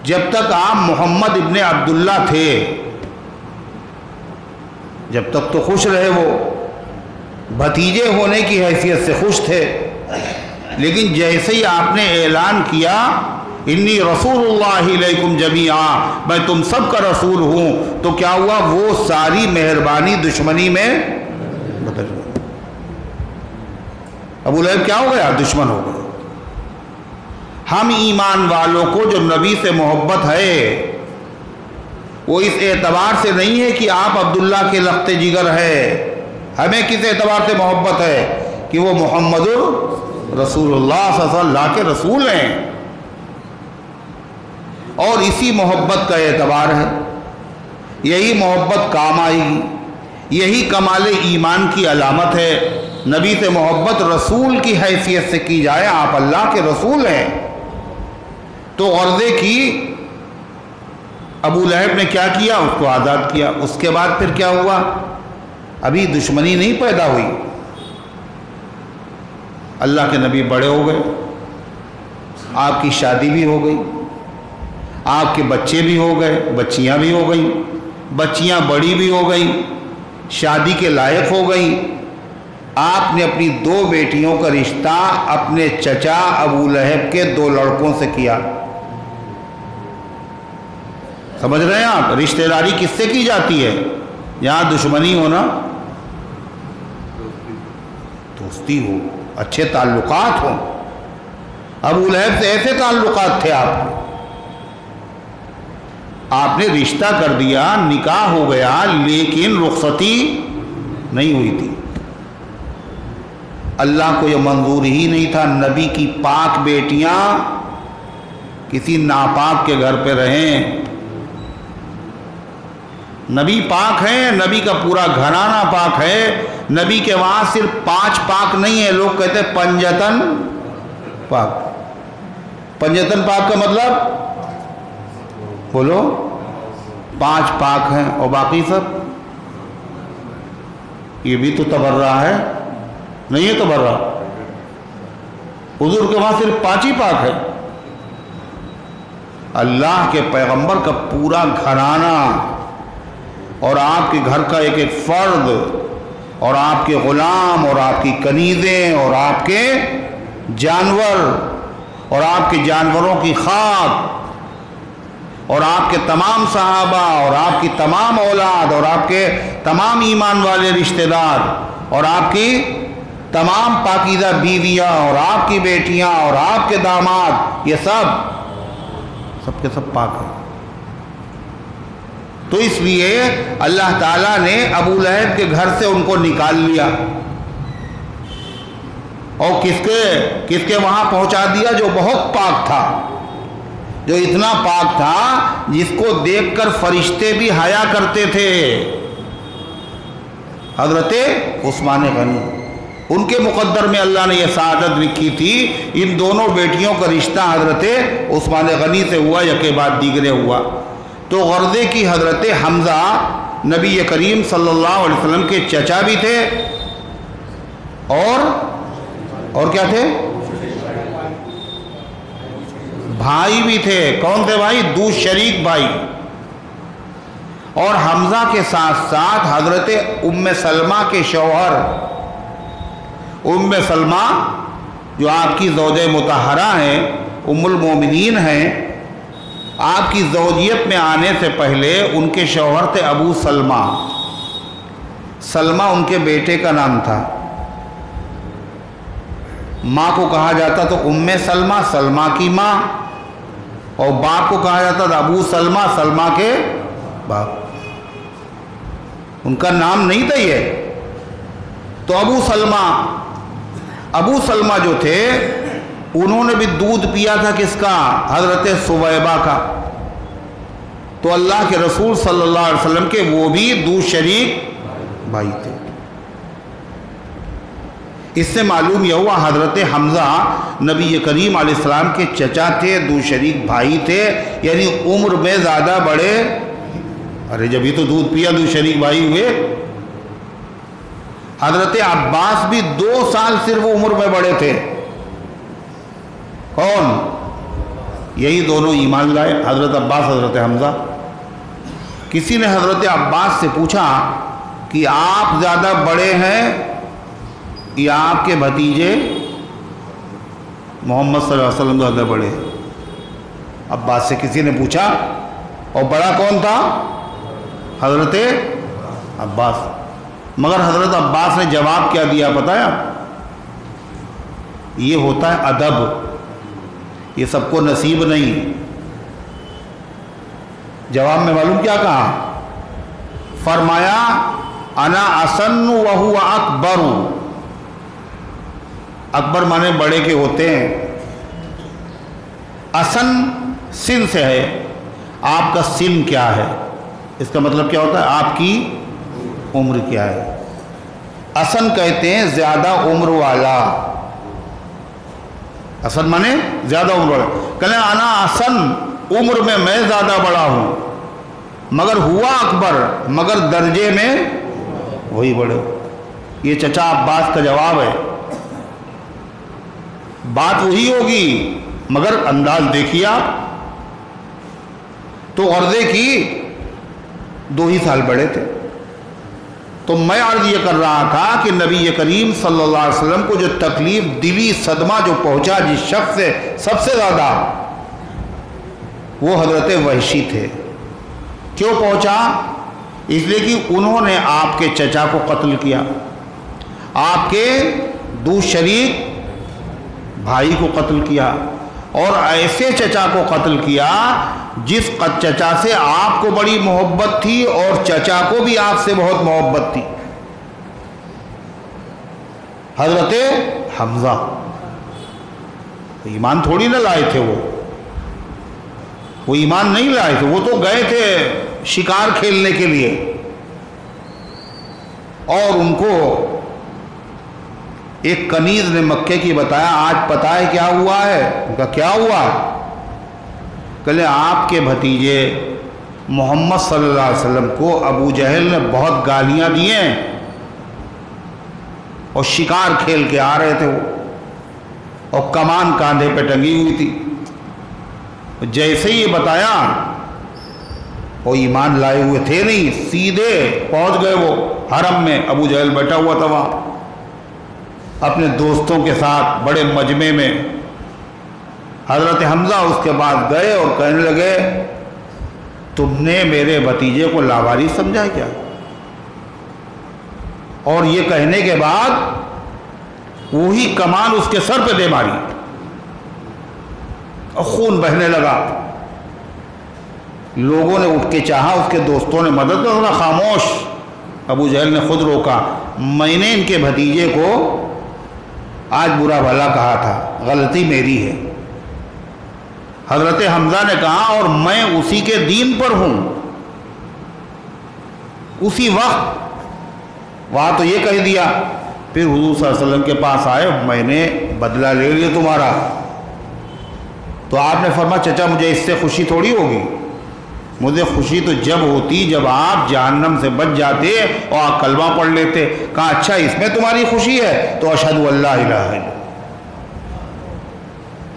جب تک آپ محمد ابن عبداللہ تھے، جب تک تو خوش رہے، وہ بھتیجے ہونے کی حیثیت سے خوش تھے۔ لیکن جیسے ہی آپ نے اعلان کیا انی رسول اللہ علیکم جمیعا، میں تم سب کا رسول ہوں، تو کیا ہوا؟ وہ ساری مہربانی دشمنی میں بدل گئی۔ ابو لہب کیا ہو گیا؟ دشمن ہو گیا۔ ہم ایمان والوں کو جو نبی سے محبت ہے وہ اس اعتبار سے نہیں ہے کہ آپ عبداللہ کے لخت جگر ہے، ہمیں کس اعتبار سے محبت ہے کہ وہ محمد رسول اللہ صلی اللہ علیہ وسلم کے رسول ہیں، اور اسی محبت کا اعتبار ہے۔ یہی محبت کام آئے گی، یہی کمال ایمان کی علامت ہے۔ نبی سے محبت رسول کی حیثیت سے کی جائے، آپ اللہ کے رسول ہیں۔ تو غرضے کی ابو لہب نے کیا کیا؟ اس کو آزاد کیا۔ اس کے بعد پھر کیا ہوا؟ ابھی دشمنی نہیں پیدا ہوئی، اللہ کے نبی بڑے ہو گئے، آپ کی شادی بھی ہو گئی، آپ کے بچے بھی ہو گئے، بچیاں بھی ہو گئیں، بچیاں بڑی بھی ہو گئیں، شادی کے لائق ہو گئیں۔ آپ نے اپنی 2 بیٹیوں کا رشتہ اپنے چچا ابو لہب کے 2 لڑکوں سے کیا۔ سمجھ رہے ہیں آپ؟ رشتہ داری کس سے کی جاتی ہے؟ یہاں دشمنی ہو نا، دوستی ہو، اچھے تعلقات ہوں۔ ابو لہب سے ایسے تعلقات تھے آپ نے رشتہ کر دیا، نکاح ہو گیا، لیکن رخصتی نہیں ہوئی تھی۔ اللہ کو یہ منظور ہی نہیں تھا نبی کی پاک بیٹیاں کسی ناپاک کے گھر پہ رہیں۔ نبی پاک ہیں، نبی کا پورا گھرانہ پاک ہے، نبی کے وہاں صرف 5 پاک نہیں ہے، لوگ کہتے ہیں پنجتن پاک۔ پنجتن پاک کا مطلب بولو؟ 5 پاک ہیں، اور باقی سب؟ یہ بھی تو تبرہ ہے، نہیں ہے تبرہ؟ حضور کے وہاں صرف 5 ہی پاک ہے۔ اللہ کے پیغمبر کا پورا گھرانہ اور آپ کے گھر کا ایک ایک فرد اور آپ کے غلام اور آپ کی کنیزیں اور آپ کے جانور اور آپ کے جانوروں کی خاک اور آپ کے تمام صحابہ اور آپ کی تمام اولاد اور آپ کے تمام ایمان والے رشتہ دار اور آپ کی تمام پاکیزہ بیویاں اور آپ کی بیٹیاں اور آپ کے داماد، یہ سب کے سب پاک ہیں۔ تو اس لیے اللہ تعالیٰ نے ابو لہب کے گھر سے ان کو نکال لیا اور کس کے وہاں پہنچا دیا؟ جو بہت پاک تھا، جو اتنا پاک تھا جس کو دیکھ کر فرشتے بھی حیا کرتے تھے۔ حضرت عثمان غنی، ان کے مقدر میں اللہ نے یہ سعادت لکھی تھی۔ ان دونوں بیٹیوں کا رشتہ حضرت عثمان غنی سے ہوا، یکے بعد دیگرے ہوا۔ تو غرضے کی حضرت حمزہ نبی کریم صلی اللہ علیہ وسلم کے چچا بھی تھے اور کیا تھے؟ بھائی بھی تھے۔ کون تھے بھائی؟ دو شریک بھائی۔ اور حمزہ کے ساتھ ساتھ حضرت ام سلمہ کے شوہر، ام سلمہ جو آپ کی زوجہ مطہرہ ہیں، ام المومنین ہیں، آپ کی زوجیت میں آنے سے پہلے ان کے شوہر تھے ابو سلمہ۔ سلمہ ان کے بیٹے کا نام تھا۔ ماں کو کہا جاتا تو ام سلمہ، سلمہ کی ماں، اور باپ کو کہا جاتا تھا ابو سلمہ، سلمہ کے باپ۔ ان کا نام نہیں تھا یہ۔ تو ابو سلمہ جو تھے انہوں نے بھی دودھ پیا تھا کس کا؟ حضرت سویبہ کا۔ تو اللہ کے رسول صلی اللہ علیہ وسلم کے وہ بھی دو شریک بھائی تھے۔ اس سے معلوم یہ ہوا حضرت حمزہ نبی کریم علیہ السلام کے چچا تھے، دو شریک بھائی تھے، یعنی عمر میں زیادہ بڑے۔ ارے جب یہ تو دودھ پیا دو شریک بھائی ہوئے۔ حضرت عباس بھی 2 سال صرف عمر میں بڑے تھے۔ کون؟ یہی دونوں ایمان لائے، حضرت عباس، حضرت حمزہ۔ کسی نے حضرت عباس سے پوچھا کہ آپ زیادہ بڑے ہیں یا آپ کے بھتیجے محمد صلی اللہ علیہ وسلم زیادہ بڑے ہیں؟ عباس سے کسی نے پوچھا، اور بڑا کون تھا؟ حضرت عباس۔ مگر حضرت عباس نے جواب کیا دیا پتہ ہے آپ؟ یہ ہوتا ہے ادب، یہ سب کو نصیب نہیں۔ جواب میں معلوم کیا کہا؟ فرمایا انا اسن وہو اکبر۔ اکبر مانے بڑے کے ہوتے ہیں، اسن سن سے ہے۔ آپ کا سن کیا ہے؟ اس کا مطلب کیا ہوتا ہے؟ آپ کی عمر کیا ہے؟ اسن کہتے ہیں زیادہ عمر والا۔ اسن مانے زیادہ عمر والا۔ کہنے انا اسن، عمر میں زیادہ بڑا ہوں۔ مگر ہوا اکبر، مگر درجے میں وہی بڑے۔ یہ چچا عباس کا جواب ہے۔ بات وہی ہوگی مگر انداز دیکھیے آپ۔ تو عرضے کی 2 ہی سال بڑے تھے۔ تو میں عرض یہ کر رہا تھا کہ نبی کریم صلی اللہ علیہ وسلم کو جو تکلیف دلی صدمہ جو پہنچا جس شخص سے سب سے زیادہ، وہ حضرت وحشی تھے۔ کیوں پہنچا؟ اس لیے کہ انہوں نے آپ کے چچا کو قتل کیا، آپ کے دو شریک بھائی کو قتل کیا، اور ایسے چچا کو قتل کیا جس چچا سے آپ کو بڑی محبت تھی اور چچا کو بھی آپ سے بہت محبت تھی، حضرت حمزہ۔ ایمان تھوڑی نہ لائے تھے وہ ایمان نہیں لائے تھے، وہ تو گئے تھے شکار کھیلنے کے لیے، اور ان کو ایک کنیز نے مکے کی بتایا آج پتہ ہے کیا ہوا ہے؟ ان کا کیا ہوا؟ کہلے آپ کے بھتیجے محمد صلی اللہ علیہ وسلم کو ابو جہل نے بہت گالیاں دی ہیں، اور شکار کھیل کے آ رہے تھے وہ، اور کمان کاندھے پہ ٹنگی ہوئی تھی۔ جیسے ہی یہ بتایا، وہ ایمان لائے ہوئے تھے نہیں، سیدھے پہنچ گئے وہ حرم میں۔ ابو جہل بیٹھا ہوا تھا وہاں اپنے دوستوں کے ساتھ بڑے مجمع میں۔ حضرت حمزہ اس کے بعد گئے اور کہنے لگے تم نے میرے بھتیجے کو لاواری سمجھا کیا؟ اور یہ کہنے کے بعد وہی کمان اس کے سر پہ دے ماری اور خون بہنے لگا۔ لوگوں نے اٹھ کے چاہا، اس کے دوستوں نے مدد کرنا، خاموش۔ ابو جہل نے خود روکا، میں نے ان کے بھتیجے کو آج برا بھلا کہا تھا، غلطی میری ہے۔ حضرت حمزہ نے کہا اور میں اسی کے دین پر ہوں۔ اسی وقت وہاں تو یہ کہہ دیا، پھر حضور صلی اللہ علیہ وسلم کے پاس آئے، میں نے بدلہ لے لیا تمہارا۔ تو آپ نے فرمایا چچا مجھے اس سے خوشی تھوڑی ہوگی، مجھے خوشی تو جب ہوتی جب آپ جہنم سے بچ جاتے اور آپ کلمہ پڑھ لیتے۔ کہا اچھا اس میں تمہاری خوشی ہے تو اشہد ان لا الہ الا اللہ۔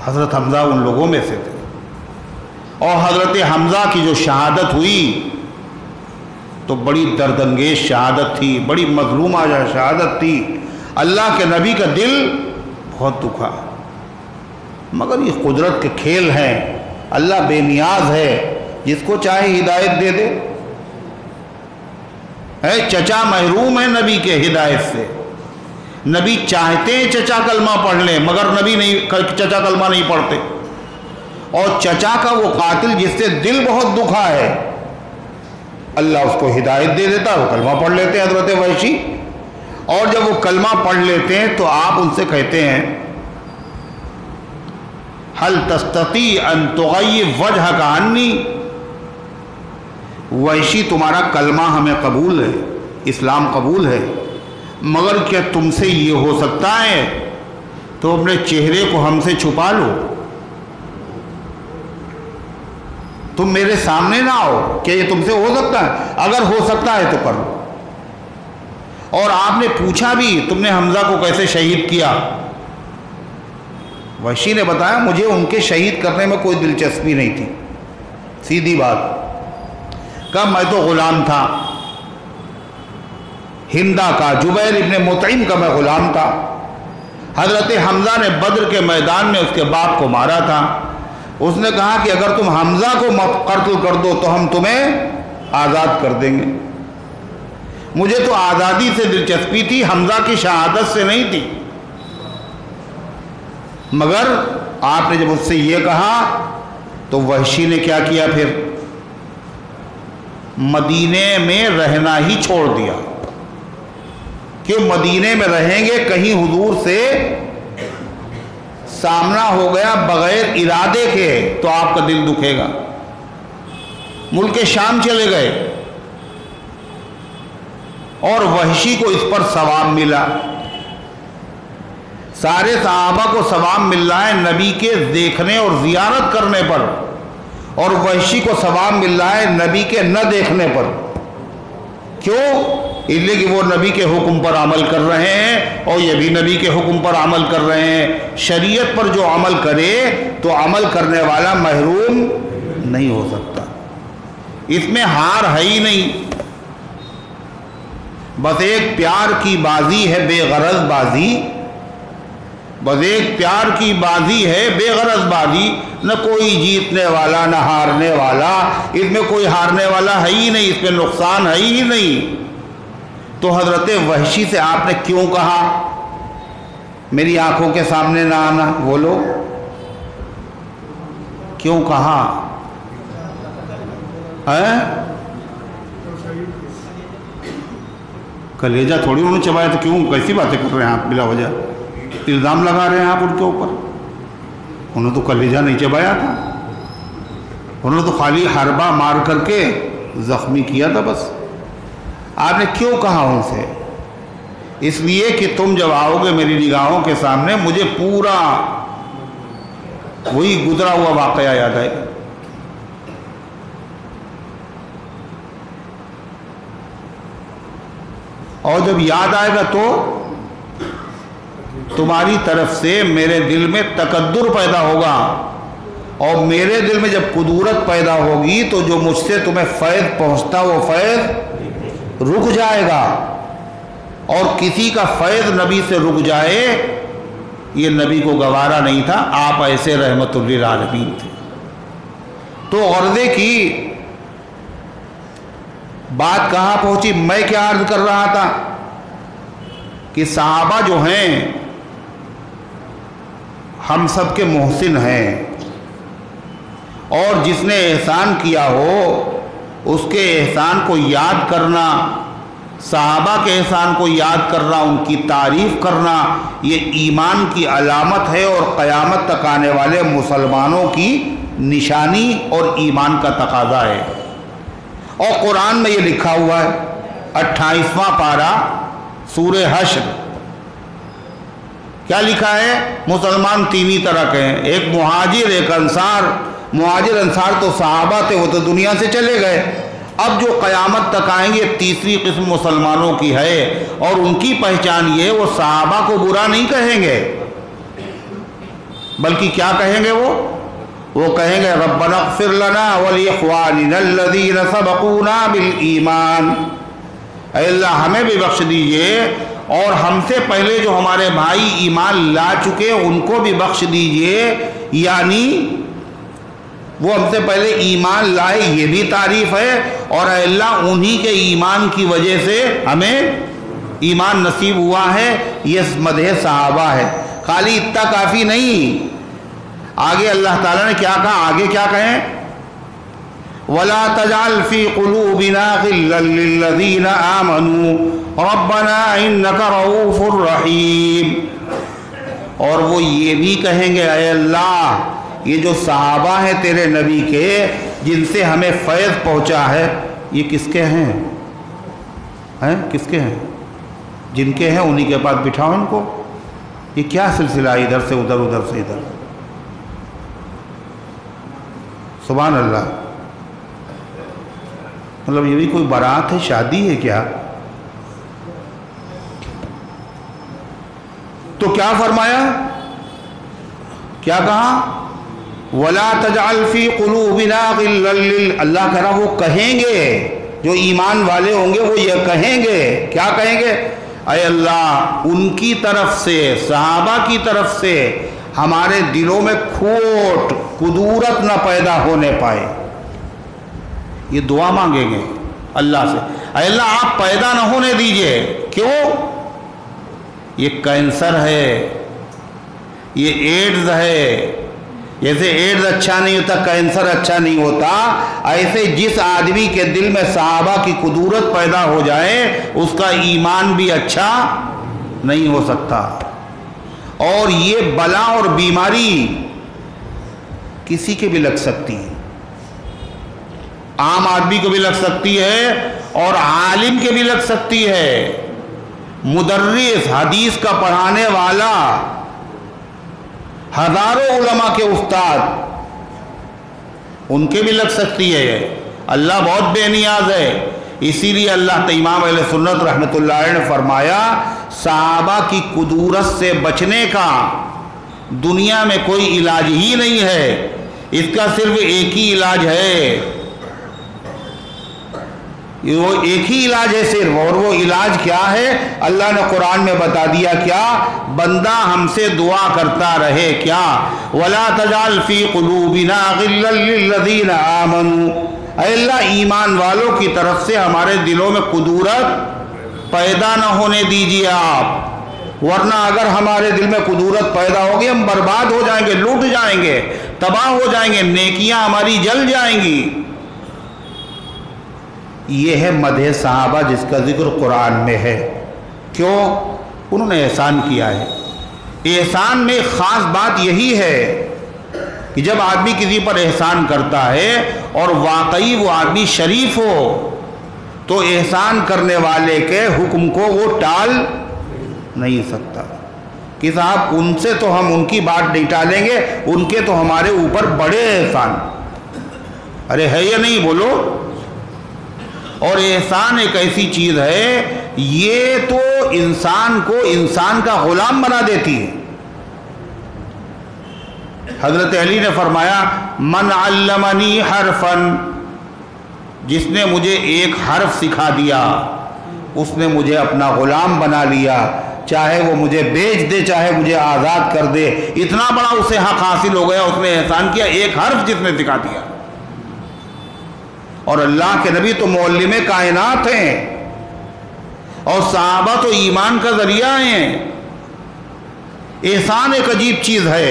حضرت حمزہ ان لوگوں میں سے تھے، اور حضرت حمزہ کی جو شہادت ہوئی تو بڑی دردانگیز شہادت تھی، بڑی مظلومہ شہادت تھی۔ اللہ کے نبی کا دل بہت دکھا، مگر یہ قدرت کے کھیل ہیں، اللہ بے نیاز ہے، جس کو چاہے ہدایت دے دے۔ چچا محروم ہے نبی کے ہدایت سے، نبی چاہتے ہیں چچا کلمہ پڑھ لیں مگر چچا کلمہ نہیں پڑھتے، اور چچا کا وہ قاتل جس سے دل بہت دکھا ہے اللہ اس کو ہدایت دے دیتا، وہ کلمہ پڑھ لیتے ہیں حضرت وحشی۔ اور جب وہ کلمہ پڑھ لیتے ہیں تو آپ ان سے کہتے ہیں هل تستطيع ان تغير وجهك عني؟ وحشی تمہارا کلمہ ہمیں قبول ہے، اسلام قبول ہے، مگر کیا تم سے یہ ہو سکتا ہے تو اپنے چہرے کو ہم سے چھپا لو، تم میرے سامنے نہ آؤ، کیا یہ تم سے ہو سکتا ہے؟ اگر ہو سکتا ہے تو کر لو۔ اور آپ نے پوچھا بھی تم نے حمزہ کو کیسے شہید کیا؟ وحشی نے بتایا مجھے ان کے شہید کرنے میں کوئی دلچسپی نہیں تھی، سیدھی بات۔ کہا میں تو غلام تھا، ہندا کا، جبیر ابن مطعم کا میں غلام تھا۔ حضرت حمزہ نے بدر کے میدان میں اس کے باپ کو مارا تھا، اس نے کہا کہ اگر تم حمزہ کو قتل کر دو تو ہم تمہیں آزاد کر دیں گے۔ مجھے تو آزادی سے دلچسپی تھی، حمزہ کی شہادت سے نہیں تھی۔ مگر آپ نے جب اس سے یہ کہا تو وحشی نے کیا کیا؟ پھر مدینے میں رہنا ہی چھوڑ دیا، کہ مدینے میں رہیں گے کہیں حضور سے سامنا ہو گیا بغیر ارادے کے تو آپ کا دل دکھے گا۔ ملک شام چلے گئے اور وحشی کو اس پر ثواب ملا، سارے صحابہ کو ثواب مل رہا ہے نبی کے دیکھنے اور زیارت کرنے پر، اور وحشی کو ثواب مل رہا ہے نبی کے نہ دیکھنے پر. کیوں؟ اس لیے کہ وہ نبی کے حکم پر عمل کر رہے ہیں اور یہ بھی نبی کے حکم پر عمل کر رہے ہیں. شریعت پر جو عمل کرے تو عمل کرنے والا محروم نہیں ہو سکتا. اس میں ہار ہے ہی نہیں. بس ایک پیار کی بازی ہے، بے غرض بازی. بس ایک پیار کی بازی ہے، بے غرض بازی. نہ کوئی جیتنے والا نہ ہارنے والا. اس میں کوئی ہارنے والا ہے ہی نہیں، اس میں نقصان ہے ہی نہیں. تو حضرت وحشی سے آپ نے کیوں کہا میری آنکھوں کے سامنے نہ آنا؟ بولو کیوں کہا؟ کلیجہ تھوڑی انہوں نے چبایا تو کیوں؟ کیسی باتیں کر رہے ہیں آپ؟ بلا وجہ الزام لگا رہے ہیں آپ ان کے اوپر. انہوں نے تو کلیجہ نہیں چبایا تھا، انہوں نے تو خالی حربہ مار کر کے زخمی کیا تھا بس. آپ نے کیوں کہا ان سے؟ اس لیے کہ تم جب آؤ گے میری نگاہوں کے سامنے مجھے پورا وہی گزرا ہوا واقعہ یاد آئے گا. اور جب یاد آئے گا تو تمہاری طرف سے میرے دل میں تکدر پیدا ہوگا، اور میرے دل میں جب قدورت پیدا ہوگی تو جو مجھ سے تمہیں فیض پہنچتا وہ فیض رک جائے گا. اور کسی کا فیض نبی سے رک جائے یہ نبی کو گوارا نہیں تھا. آپ ایسے رحمت للعالمین تھے. تو غرضے کی بات کہاں پہنچی؟ میں کیا عرض کر رہا تھا کہ صحابہ جو ہیں ہم سب کے محسن ہیں، اور جس نے احسان کیا ہو اس کے احسان کو یاد کرنا، صحابہ کے احسان کو یاد کرنا، ان کی تعریف کرنا، یہ ایمان کی علامت ہے اور قیامت تک آنے والے مسلمانوں کی نشانی اور ایمان کا تقاضا ہے. اور قرآن میں یہ لکھا ہوا ہے 28واں پارہ سورہ حشر. کیا لکھا ہے؟ مسلمان تینی طرح کے ہیں، ایک مہاجر ایک انصار. مہاجر انصار تو صحابہ تھے، وہ تو دنیا سے چلے گئے. اب جو قیامت تک آئیں گے تیسری قسم مسلمانوں کی ہے، اور ان کی پہچان یہ وہ صحابہ کو برا نہیں کہیں گے، بلکہ کیا کہیں گے؟ وہ کہیں گے ربنا اغفر لنا ولاخواننا الذین سبقونا بالایمان. اے اللہ ہمیں بھی بخش دیجئے اور ہم سے پہلے جو ہمارے بھائی ایمان لا چکے ان کو بھی بخش دیجئے. یعنی وہ ہم سے پہلے ایمان لائے یہ بھی تعریف ہے، اور اے اللہ انہی کے ایمان کی وجہ سے ہمیں ایمان نصیب ہوا ہے. یہ مدح صحابہ ہے. خالی اتنا کافی نہیں، آگے اللہ تعالیٰ نے کیا کہا؟ آگے کیا کہیں؟ وَلَا تَجْعَلْ فِي قُلُوبِنَا غِلًّا لِّلَّذِينَ آمَنُوا رَبَّنَا إِنَّكَ رَءُوفٌ رَحِيمٌ. اور وہ یہ بھی کہیں گے اے اللہ یہ جو صحابہ ہیں تیرے نبی کے جن سے ہمیں فیض پہنچا ہے یہ کس کے ہیں؟ کس کے ہیں؟ جن کے ہیں انہی کے پاس بٹھاؤ ان کو. یہ کیا سلسلہ ادھر سے ادھر ادھر سے ادھر؟ سبحان اللہ. مطلب یہ بھی کوئی بارات ہے، شادی ہے کیا؟ تو کیا فرمایا؟ کیا کہا؟ وَلَا تَجْعَلْ فِي قُلُوبِنَا غِلًّا اللہ کہہ رہا وہ کہیں گے، جو ایمان والے ہوں گے وہ یہ کہیں گے. کیا کہیں گے؟ اے اللہ ان کی طرف سے، صحابہ کی طرف سے ہمارے دلوں میں کھوٹ کدورت نہ پیدا ہونے پائے. یہ دعا مانگیں گے اللہ سے، اے اللہ آپ پیدا نہ ہونے دیجئے. کیوں؟ یہ کینسر ہے، یہ ایڈز ہے. جیسے ایڈز اچھا نہیں ہوتا کینسر اچھا نہیں ہوتا، ایسے جس آدمی کے دل میں صحابہ کی قدورت پیدا ہو جائے اس کا ایمان بھی اچھا نہیں ہو سکتا. اور یہ بلا اور بیماری کسی کے بھی لگ سکتی ہے، عام آدمی کو بھی لگ سکتی ہے اور عالم کے بھی لگ سکتی ہے. مدرس حدیث کا پڑھانے والا، ہزاروں علماء کے استاد، ان کے بھی لگ سکتی ہے. اللہ بہت بے نیاز ہے. اسی لیے اللہ امام اہل سنت رحمۃ اللہ علیہ نے فرمایا صحابہ کی قدورت سے بچنے کا دنیا میں کوئی علاج ہی نہیں ہے. اس کا صرف ایک ہی علاج ہے, وہ ایک ہی علاج ہے صرف. اور وہ علاج کیا ہے؟ اللہ نے قرآن میں بتا دیا. کیا؟ بندہ ہم سے دعا کرتا رہے. کیا؟ وَلَا تَجْعَلْ فِي قُلُوبِنَا غِلًّا لِّلَّذِينَ آمَنُوا. اے اللہ ایمان والوں کی طرف سے ہمارے دلوں میں قدورت پیدا نہ ہونے دیجیے آپ, ورنہ اگر ہمارے دل میں قدورت پیدا ہوگی ہم برباد ہو جائیں گے, لوٹ جائیں گے, تباہ ہو جائیں گے, نیکیاں ہماری جل جائیں گی. یہ ہے مدح صحابہ جس کا ذکر قرآن میں ہے. کیوں؟ انہوں نے احسان کیا ہے. احسان میں خاص بات یہی ہے کہ جب آدمی کسی پر احسان کرتا ہے اور واقعی وہ آدمی شریف ہو تو احسان کرنے والے کے حکم کو وہ ٹال نہیں سکتا کہ صاحب ان سے تو ہم ان کی بات نہیں ٹالیں گے, ان کے تو ہمارے اوپر بڑے احسان. ارے ہے یا نہیں بولو؟ اور احسان ایک ایسی چیز ہے یہ تو انسان کو انسان کا غلام بنا دیتی ہے. حضرت علی نے فرمایا من علمنی حرفا, جس نے مجھے ایک حرف سکھا دیا اس نے مجھے اپنا غلام بنا لیا, چاہے وہ مجھے بیچ دے چاہے مجھے آزاد کر دے. اتنا بڑا اسے حق حاصل ہو گیا, اس نے احسان کیا. ایک حرف جس نے سکھا دیا. اور اللہ کے نبی تو معلم کائنات ہیں اور صحابہ تو ایمان کا ذریعہ ہیں. احسان ایک عجیب چیز ہے.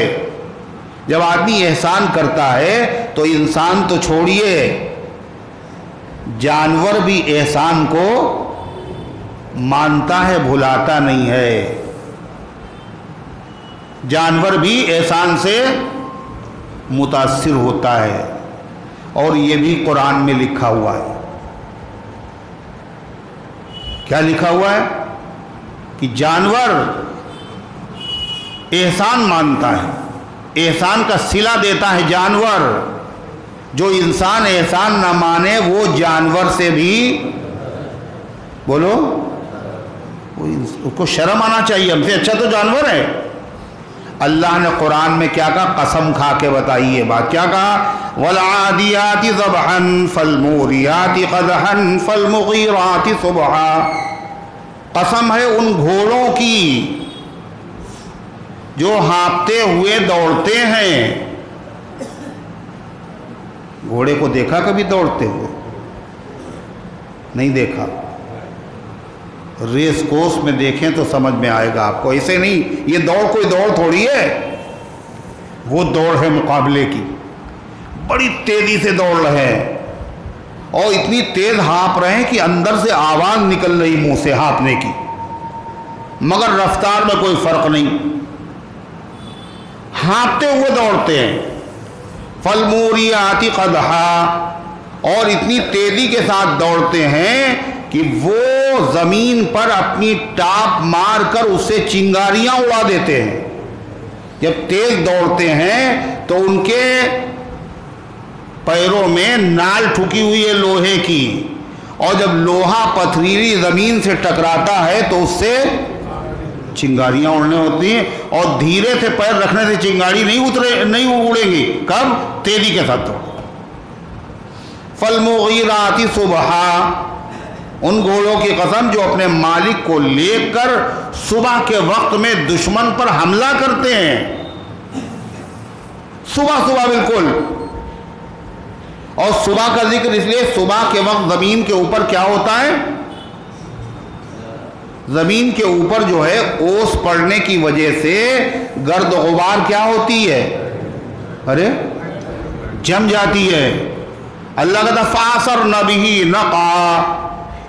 جب آدمی احسان کرتا ہے تو انسان تو چھوڑیے, جانور بھی احسان کو مانتا ہے, بھلاتا نہیں ہے. جانور بھی احسان سے متاثر ہوتا ہے اور یہ بھی قرآن میں لکھا ہوا ہے. کیا لکھا ہوا ہے؟ کہ جانور احسان مانتا ہے, احسان کا صلہ دیتا ہے جانور. جو انسان احسان نہ مانے وہ جانور سے بھی بولو اس کو شرم آنا چاہیے, ہم سے اچھا تو جانور ہے. اللہ نے قرآن میں کیا کہا؟ قسم کھا کے بتائیے بات. کیا کہا؟ وَالْعَادِيَاتِ ضَبْحًا فَالْمُورِيَاتِ قَدْحًا فَالْمُغِيرَاتِ صُبْحًا. قسم ہے ان گھوڑوں کی جو ہانپتے ہوئے دوڑتے ہیں. گھوڑے کو دیکھا کبھی دوڑتے ہوئے؟ نہیں دیکھا. ریس کورس میں دیکھیں تو سمجھ میں آئے گا آپ کو. ایسے نہیں, یہ دوڑ کوئی دوڑ تھوڑی ہے, وہ دوڑ ہے مقابلے کی. بڑی تیزی سے دوڑ رہے ہیں اور اتنی تیز ہانپ رہے ہیں کہ اندر سے آواز نکل رہی منہ سے ہانپنے کی, مگر رفتار میں کوئی فرق نہیں, ہانپتے ہوئے دوڑتے ہیں. فَالْمُورِيَاتِ قَدْحًا, اور اتنی تیزی کے ساتھ دوڑتے ہیں کہ وہ زمین پر اپنی ٹاپ مار کر اس سے چنگاریاں اڑا دیتے ہیں. جب تیز دوڑتے ہیں تو ان کے پیروں میں نال ٹھکی ہوئی ہے لوہے کی, اور جب لوہا پتھریلی زمین سے ٹکراتا ہے تو اس سے چنگاریاں اڑنے ہوتی ہیں. اور دھیرے سے پیر رکھنے سے چنگاری نہیں اڑیں گی. کب؟ تیزی کے ساتھ. فَالْمُغِيرَاتِ صُبْحًا, ان گھوڑوں کی قسم جو اپنے مالک کو لے کر صبح کے وقت میں دشمن پر حملہ کرتے ہیں. صبح بالکل. اور صبح کا ذکر اس لیے, صبح کے وقت زمین کے اوپر کیا ہوتا ہے؟ زمین کے اوپر جو ہے اوس پڑنے کی وجہ سے گرد غبار کیا ہوتی ہے؟ ارے جم جاتی ہے. اللہ کہتا فَأَثَرْنَ بِهِ نَقْعًا,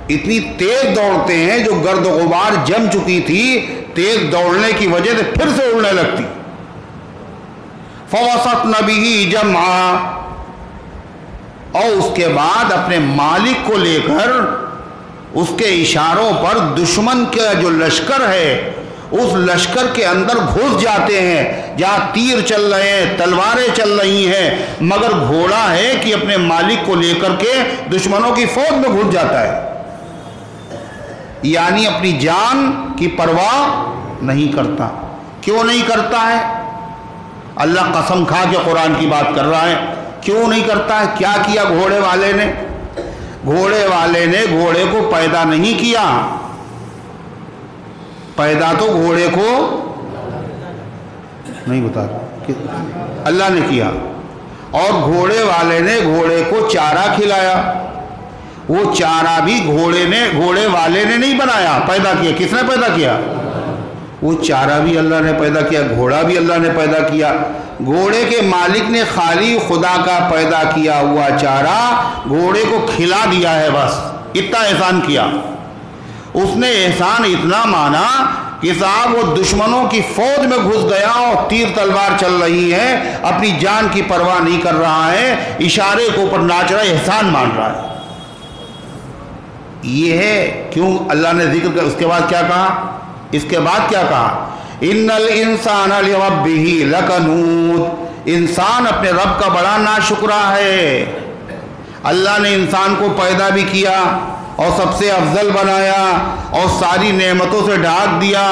اتنی تیز دوڑتے ہیں جو گرد غبار جم چکی تھی تیز دوڑنے کی وجہ سے پھر سے اڑنے لگتی. فَوَسَطْنَ بِهِ جَمْعًا, اور اس کے بعد اپنے مالک کو لے کر اس کے اشاروں پر دشمن کا جو لشکر ہے اس لشکر کے اندر گھس جاتے ہیں جہاں تیر چل رہے ہیں، تلواریں چل رہی ہیں، مگر گھوڑا ہے کہ اپنے مالک کو لے کر کے دشمنوں کی فوج میں گھس جاتا ہے، یعنی اپنی جان کی پرواہ نہیں کرتا۔ کیوں نہیں کرتا ہے؟ اللہ قسم کھا کے قرآن کی بات کر رہا ہے، کیوں نہیں کرتا ہے؟ کیا کیا گھوڑے والے نے؟ گھوڑے والے نے گھوڑے کو پیدا نہیں کیا، پیدا تو گھوڑے کو نہیں بتا رہا، اللہ نے کیا، اور گھوڑے والے نے گھوڑے کو چارہ کھلایا، وہ چارہ بھی گھوڑے والے نے نہیں بنایا، پیدا کیا۔ کس نے پیدا کیا؟ وہ چارہ بھی اللہ نے پیدا کیا، گھوڑا بھی اللہ نے پیدا کیا۔ گھوڑے کے مالک نے خالی خدا کا پیدا کیا ہوا چارہ گھوڑے کو کھلا دیا ہے، بس اتنا احسان کیا۔ اس نے احسان اتنا مانا کہ صاحب وہ دشمنوں کی فوج میں گھس گیا اور تیر تلوار چل رہی ہے، اپنی جان کی پرواہ نہیں کر رہا ہے، اشارے کے اوپر ناچ رہا ہے، احسان مان رہا ہے۔ یہ ہے کیوں اللہ نے ذکر کر۔ اس کے بعد کیا کہا؟ اس کے بعد کیا کہا؟ ان الانسان لربہ لکنود، انسان اپنے رب کا بڑا ناشکرا ہے۔ اللہ نے انسان کو پیدا بھی کیا اور سب سے افضل بنایا اور ساری نعمتوں سے ڈھانک دیا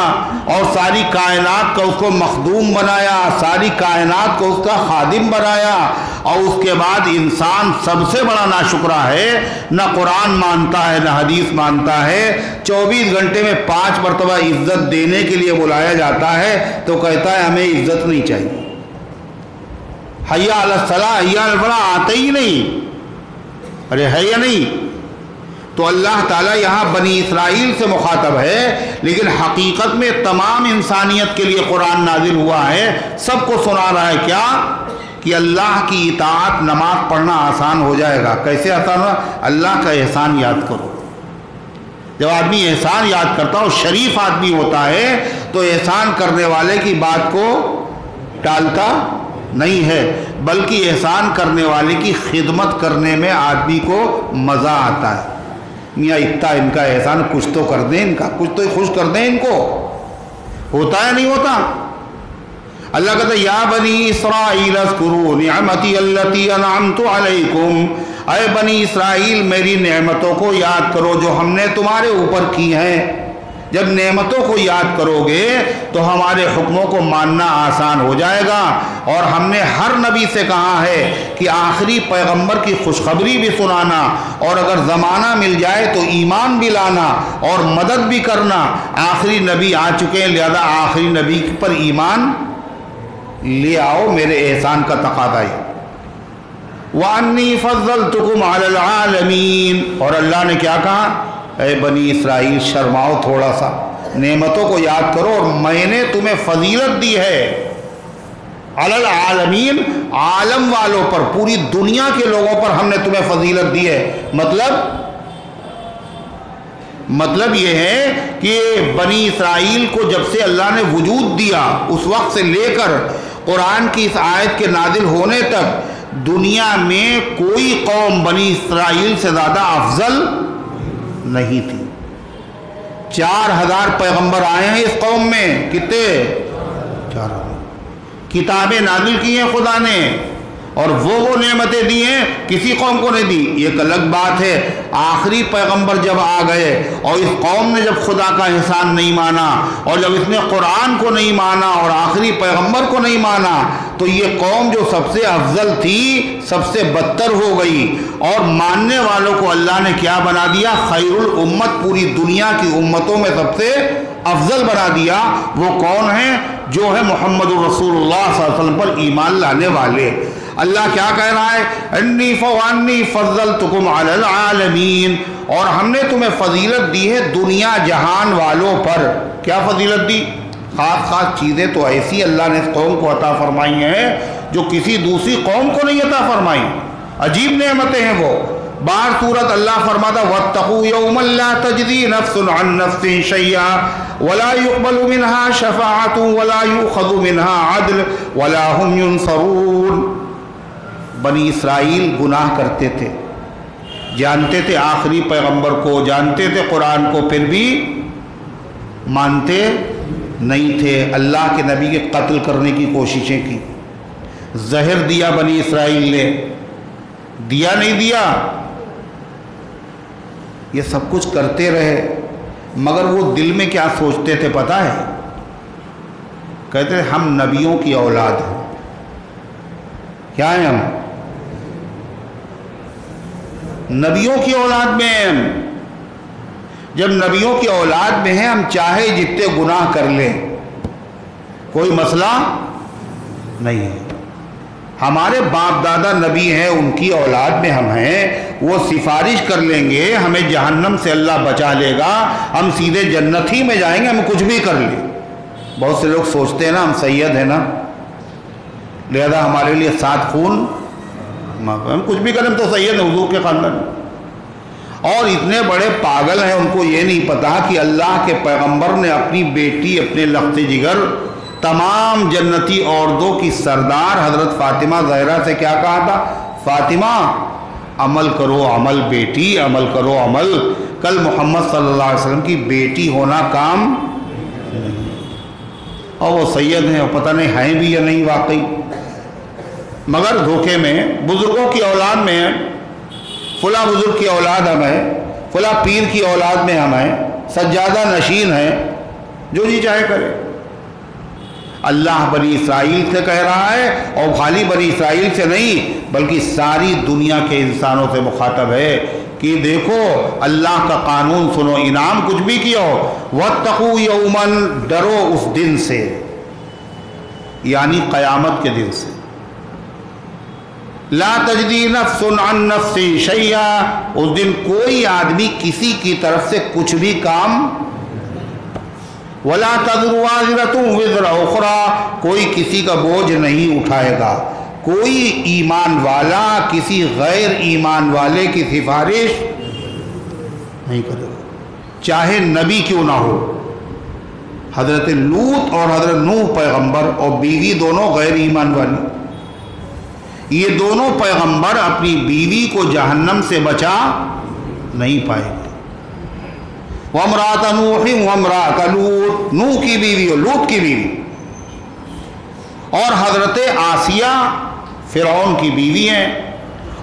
اور ساری کائنات کا اس کو مخدوم بنایا، ساری کائنات کو اس کا خادم بنایا، اور اس کے بعد انسان سب سے بڑا ناشکرا ہے، نہ قرآن مانتا ہے نہ حدیث مانتا ہے۔ 24 گھنٹے میں 5 مرتبہ عزت دینے کے لیے بلایا جاتا ہے تو کہتا ہے ہمیں عزت نہیں چاہیے، حیا علی الصلاۃ حیا علی الفلاح آتا ہی نہیں، ارے ہے یا نہیں؟ تو اللہ تعالیٰ یہاں بنی اسرائیل سے مخاطب ہے، لیکن حقیقت میں تمام انسانیت کے لیے قرآن نازل ہوا ہے، سب کو سنا رہا ہے کیا؟ کہ اللہ کی اطاعت، نماز پڑھنا آسان ہو جائے گا۔ کیسے آسان ہوگا؟ اللہ کا احسان یاد کرو۔ جب آدمی احسان یاد کرتا ہو، شریف آدمی ہوتا ہے، تو احسان کرنے والے کی بات کو ٹالتا نہیں ہے، بلکہ احسان کرنے والے کی خدمت کرنے میں آدمی کو مزہ آتا ہے۔ میاں اتنا ان کا احسان، کچھ تو کر دیں، ان کا کچھ تو خوش کر دیں ان کو۔ ہوتا ہے نہیں ہوتا؟ اللہ کہتا ہے یا بنی اسرائیل اذکروا نعمتی التی انعمت علیکم، اے بنی اسرائیل میری نعمتوں کو یاد کرو جو ہم نے تمہارے اوپر کی ہیں۔ جب نعمتوں کو یاد کرو گے تو ہمارے حکموں کو ماننا آسان ہو جائے گا۔ اور ہم نے ہر نبی سے کہا ہے کہ آخری پیغمبر کی خوشخبری بھی سنانا، اور اگر زمانہ مل جائے تو ایمان بھی لانا اور مدد بھی کرنا۔ آخری نبی آ چکے ہیں، لہذا آخری نبی پر ایمان لے آؤ، میرے احسان کا تقاضا ہے۔ وَأَنِّي فَضَّلْتُكُمْ عَلَى الْعَالَمِينَ، اور اللہ نے کیا کہا؟ اے بنی اسرائیل شرماؤ تھوڑا سا، نعمتوں کو یاد کرو، اور میں نے تمہیں فضیلت دی ہے علی العالمین، عالم والوں پر، پوری دنیا کے لوگوں پر ہم نے تمہیں فضیلت دی ہے۔ مطلب یہ ہے کہ بنی اسرائیل کو جب سے اللہ نے وجود دیا اس وقت سے لے کر قرآن کی اس آیت کے نازل ہونے تک دنیا میں کوئی قوم بنی اسرائیل سے زیادہ افضل نہیں تھی۔ 4000 پیغمبر آئے ہیں اس قوم میں، کتنے؟ 4000 کتابیں نازل کی ہیں خدا نے، اور وہ نعمتیں دی ہیں کسی قوم کو نہیں دی۔ یہ ایک الگ بات ہے، آخری پیغمبر جب آ گئے اور اس قوم نے جب خدا کا احسان نہیں مانا، اور جب اس نے قرآن کو نہیں مانا اور آخری پیغمبر کو نہیں مانا، تو یہ قوم جو سب سے افضل تھی سب سے بدتر ہو گئی، اور ماننے والوں کو اللہ نے کیا بنا دیا؟ خیر الامت، پوری دنیا کی امتوں میں سب سے افضل بنا دیا۔ وہ کون ہیں؟ جو ہے محمد الرسول اللہ صلی اللہ علیہ وسلم پر ایمان لانے والے۔ اللہ کیا کہہ رہا ہے؟ انی فضلتکم علی العالمین، اور ہم نے تمہیں فضیلت دی ہے دنیا جہان والوں پر۔ کیا فضیلت دی؟ خاص چیزیں تو ایسی اللہ نے اس قوم کو عطا فرمائی ہیں جو کسی دوسری قوم کو نہیں عطا فرمائی، عجیب نعمتیں ہیں وہ۔ بار صورت اللہ فرماتا واتقوا یوما لا تجزی نفس عن نفس شیئا ولا يقبل منها شفاعۃ ولا یؤخذ منها عدل ولا هم ينصرون۔ بنی اسرائیل گناہ کرتے تھے، جانتے تھے آخری پیغمبر کو، جانتے تھے قرآن کو، پھر بھی مانتے نہیں تھے، اللہ کے نبی کے قتل کرنے کی کوششیں کی، زہر دیا بنی اسرائیل نے، دیا نہیں دیا، یہ سب کچھ کرتے رہے، مگر وہ دل میں کیا سوچتے تھے پتہ ہے؟ کہتے ہیں ہم نبیوں کی اولاد ہیں۔ کیا ہیں ہم؟ نبیوں کی اولاد میں ہیں ہم۔ جب نبیوں کی اولاد میں ہیں، ہم چاہے جتنے گناہ کر لیں کوئی مسئلہ نہیں ہے۔ ہمارے باپ دادا نبی ہیں، ان کی اولاد میں ہم ہیں، وہ سفارش کر لیں گے، ہمیں جہنم سے اللہ بچا لے گا، ہم سیدھے جنت ہی میں جائیں گے، ہم کچھ بھی کر لیں۔ بہت سے لوگ سوچتے ہیں نا ہم سید ہیں نا، لہذا ہمارے لیے 7 خون، ہم کچھ بھی کریں تو سید ہیں حضور کے خاندان۔ اور اتنے بڑے پاگل ہیں، ان کو یہ نہیں پتا کہ اللہ کے پیغمبر نے اپنی بیٹی، اپنے لخت جگر، تمام جنتی عورتوں کی سردار حضرت فاطمہ زہرا سے کیا کہا تھا؟ فاطمہ عمل کرو عمل بیٹی، عمل کرو عمل، کل محمد صلی اللہ علیہ وسلم کی بیٹی ہونا کام نہیں۔ اور وہ سید ہیں، پتہ نہیں ہیں بھی یا نہیں واقعی، مگر دھوکے میں بزرگوں کی اولاد میں ہیں، فلاں بزرگ کی اولاد ہم ہیں، فلاں پیر کی اولاد میں ہم ہیں، سجادہ نشین ہیں، جو جی چاہے کرے۔ اللہ بنی اسرائیل سے کہہ رہا ہے، اور خالی بنی اسرائیل سے نہیں بلکہ ساری دنیا کے انسانوں سے مخاطب ہے کہ دیکھو اللہ کا قانون سنو، انعام کچھ بھی کیا ہو، وَاتَّقُوا يَوْمًا، ڈرو اس دن سے، یعنی قیامت کے دن سے، لا تجزی نفس عن نفس شیئا، اس دن کوئی آدمی کسی کی طرف سے کچھ بھی کام، ولا تزر وازرۃ وزر اخری، کوئی کسی کا بوجھ نہیں اٹھائے گا، کوئی ایمان والا کسی غیر ایمان والے کی سفارش نہیں کرے گا، چاہے نبی کیوں نہ ہو۔ حضرت لوط اور حضرت نوح پیغمبر اور بیوی دونوں غیر ایمان والی، یہ دونوں پیغمبر اپنی بیوی کو جہنم سے بچا نہیں پائے گے۔ وَامْرَأَتَ نُوحٍ وَامْرَأَتَ لُوطٍ، نوح کی بیوی اور لوط کی بیوی، اور حضرت آسیہ فرعون کی بیوی ہیں،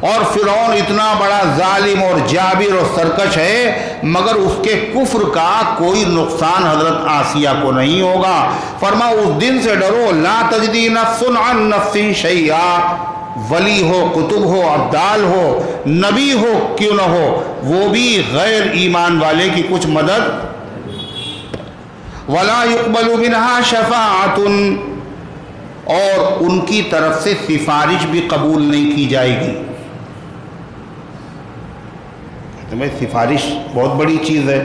اور فرعون اتنا بڑا ظالم اور جابر اور سرکش ہے، مگر اس کے کفر کا کوئی نقصان حضرت آسیہ کو نہیں ہوگا۔ فرمایا اس دن سے ڈرو، لا تجزی نفس عن نفس شیئا، ولی ہو، قطب ہو، عبدال ہو، نبی ہو کیوں نہ ہو، وہ بھی غیر ایمان والے کی کچھ مدد، ولا يقبل منها شفاعۃ، اور ان کی طرف سے سفارش بھی قبول نہیں کی جائے گی۔ بھائی سفارش بہت بڑی چیز ہے،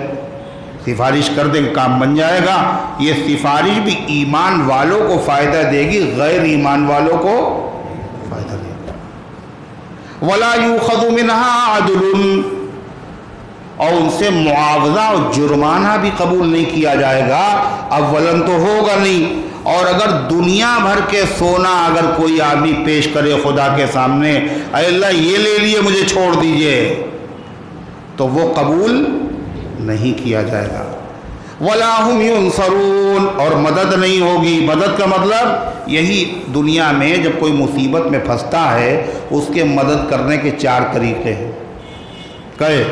سفارش کر دیں کام بن جائے گا، یہ سفارش بھی ایمان والوں کو فائدہ دے گی، غیر ایمان والوں کو فائدہ دے گی۔ ولا یؤخذ منها عدل، اور ان سے معاوضہ اور جرمانہ بھی قبول نہیں کیا جائے گا، اولاً تو ہوگا نہیں، اور اگر دنیا بھر کے سونا اگر کوئی آدمی پیش کرے خدا کے سامنے، اے اللہ یہ لے لیے مجھے چھوڑ دیجئے، تو وہ قبول نہیں کیا جائے گا۔ وَلَا هُمْ يُنصَرُونَ، اور مدد نہیں ہوگی۔ مدد کا مطلب یہی، دنیا میں جب کوئی مصیبت میں پھنستا ہے اس کے مدد کرنے کے 4 طریقے ہیں، کہے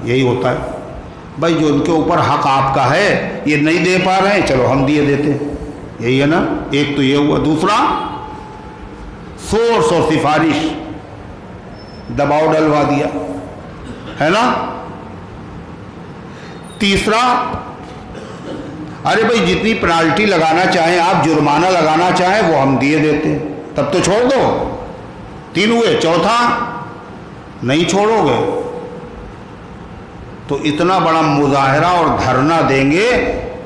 یہی ہوتا ہے بھائی جو ان کے اوپر حق آپ کا ہے یہ نہیں دے پا رہے ہیں، چلو ہم دیے دیتے ہیں، یہی ہے نا۔ ایک تو یہ ہوا، دوسرا سورس اور سفارش، دباؤ ڈلوا دیا ہے نا۔ تیسرا، ارے بھائی جتنی پینالٹی لگانا چاہیں آپ، جرمانہ لگانا چاہیں وہ ہم دیے دیتے ہیں، تب تو چھوڑ دو۔ 3 ہوئے، چوتھا نہیں چھوڑو گے تو اتنا بڑا مظاہرہ اور دھرنا دیں گے،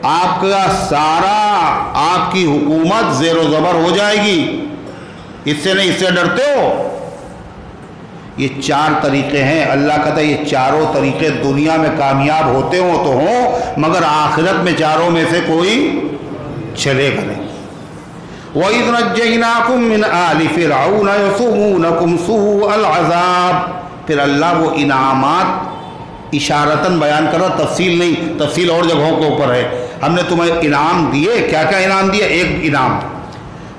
آپ کا سارا، آپ کی حکومت زیر و زبر ہو جائے گی۔ اس سے نہیں، اس سے ڈرتے ہو؟ یہ 4 طریقے ہیں، اللہ کہتا ہے یہ چاروں طریقے دنیا میں کامیاب ہوتے ہوں تو ہوں، مگر آخرت میں چاروں میں سے کوئی چلے گا نہیں۔ وَإِذْ نَجَّيْنَاكُمْ مِنْ آلِ فِرْعَوْنَ يَسُومُونَكُمْ سُوءَ الْعَذَابِ، پھر اللہ وہ انعامات اشارتاً بیان کر رہا، تفصیل نہیں، تفصیل اور جگہوں کے اوپر ہے۔ ہم نے تمہیں انعام دیے، کیا کیا انعام دیا؟ ایک انعام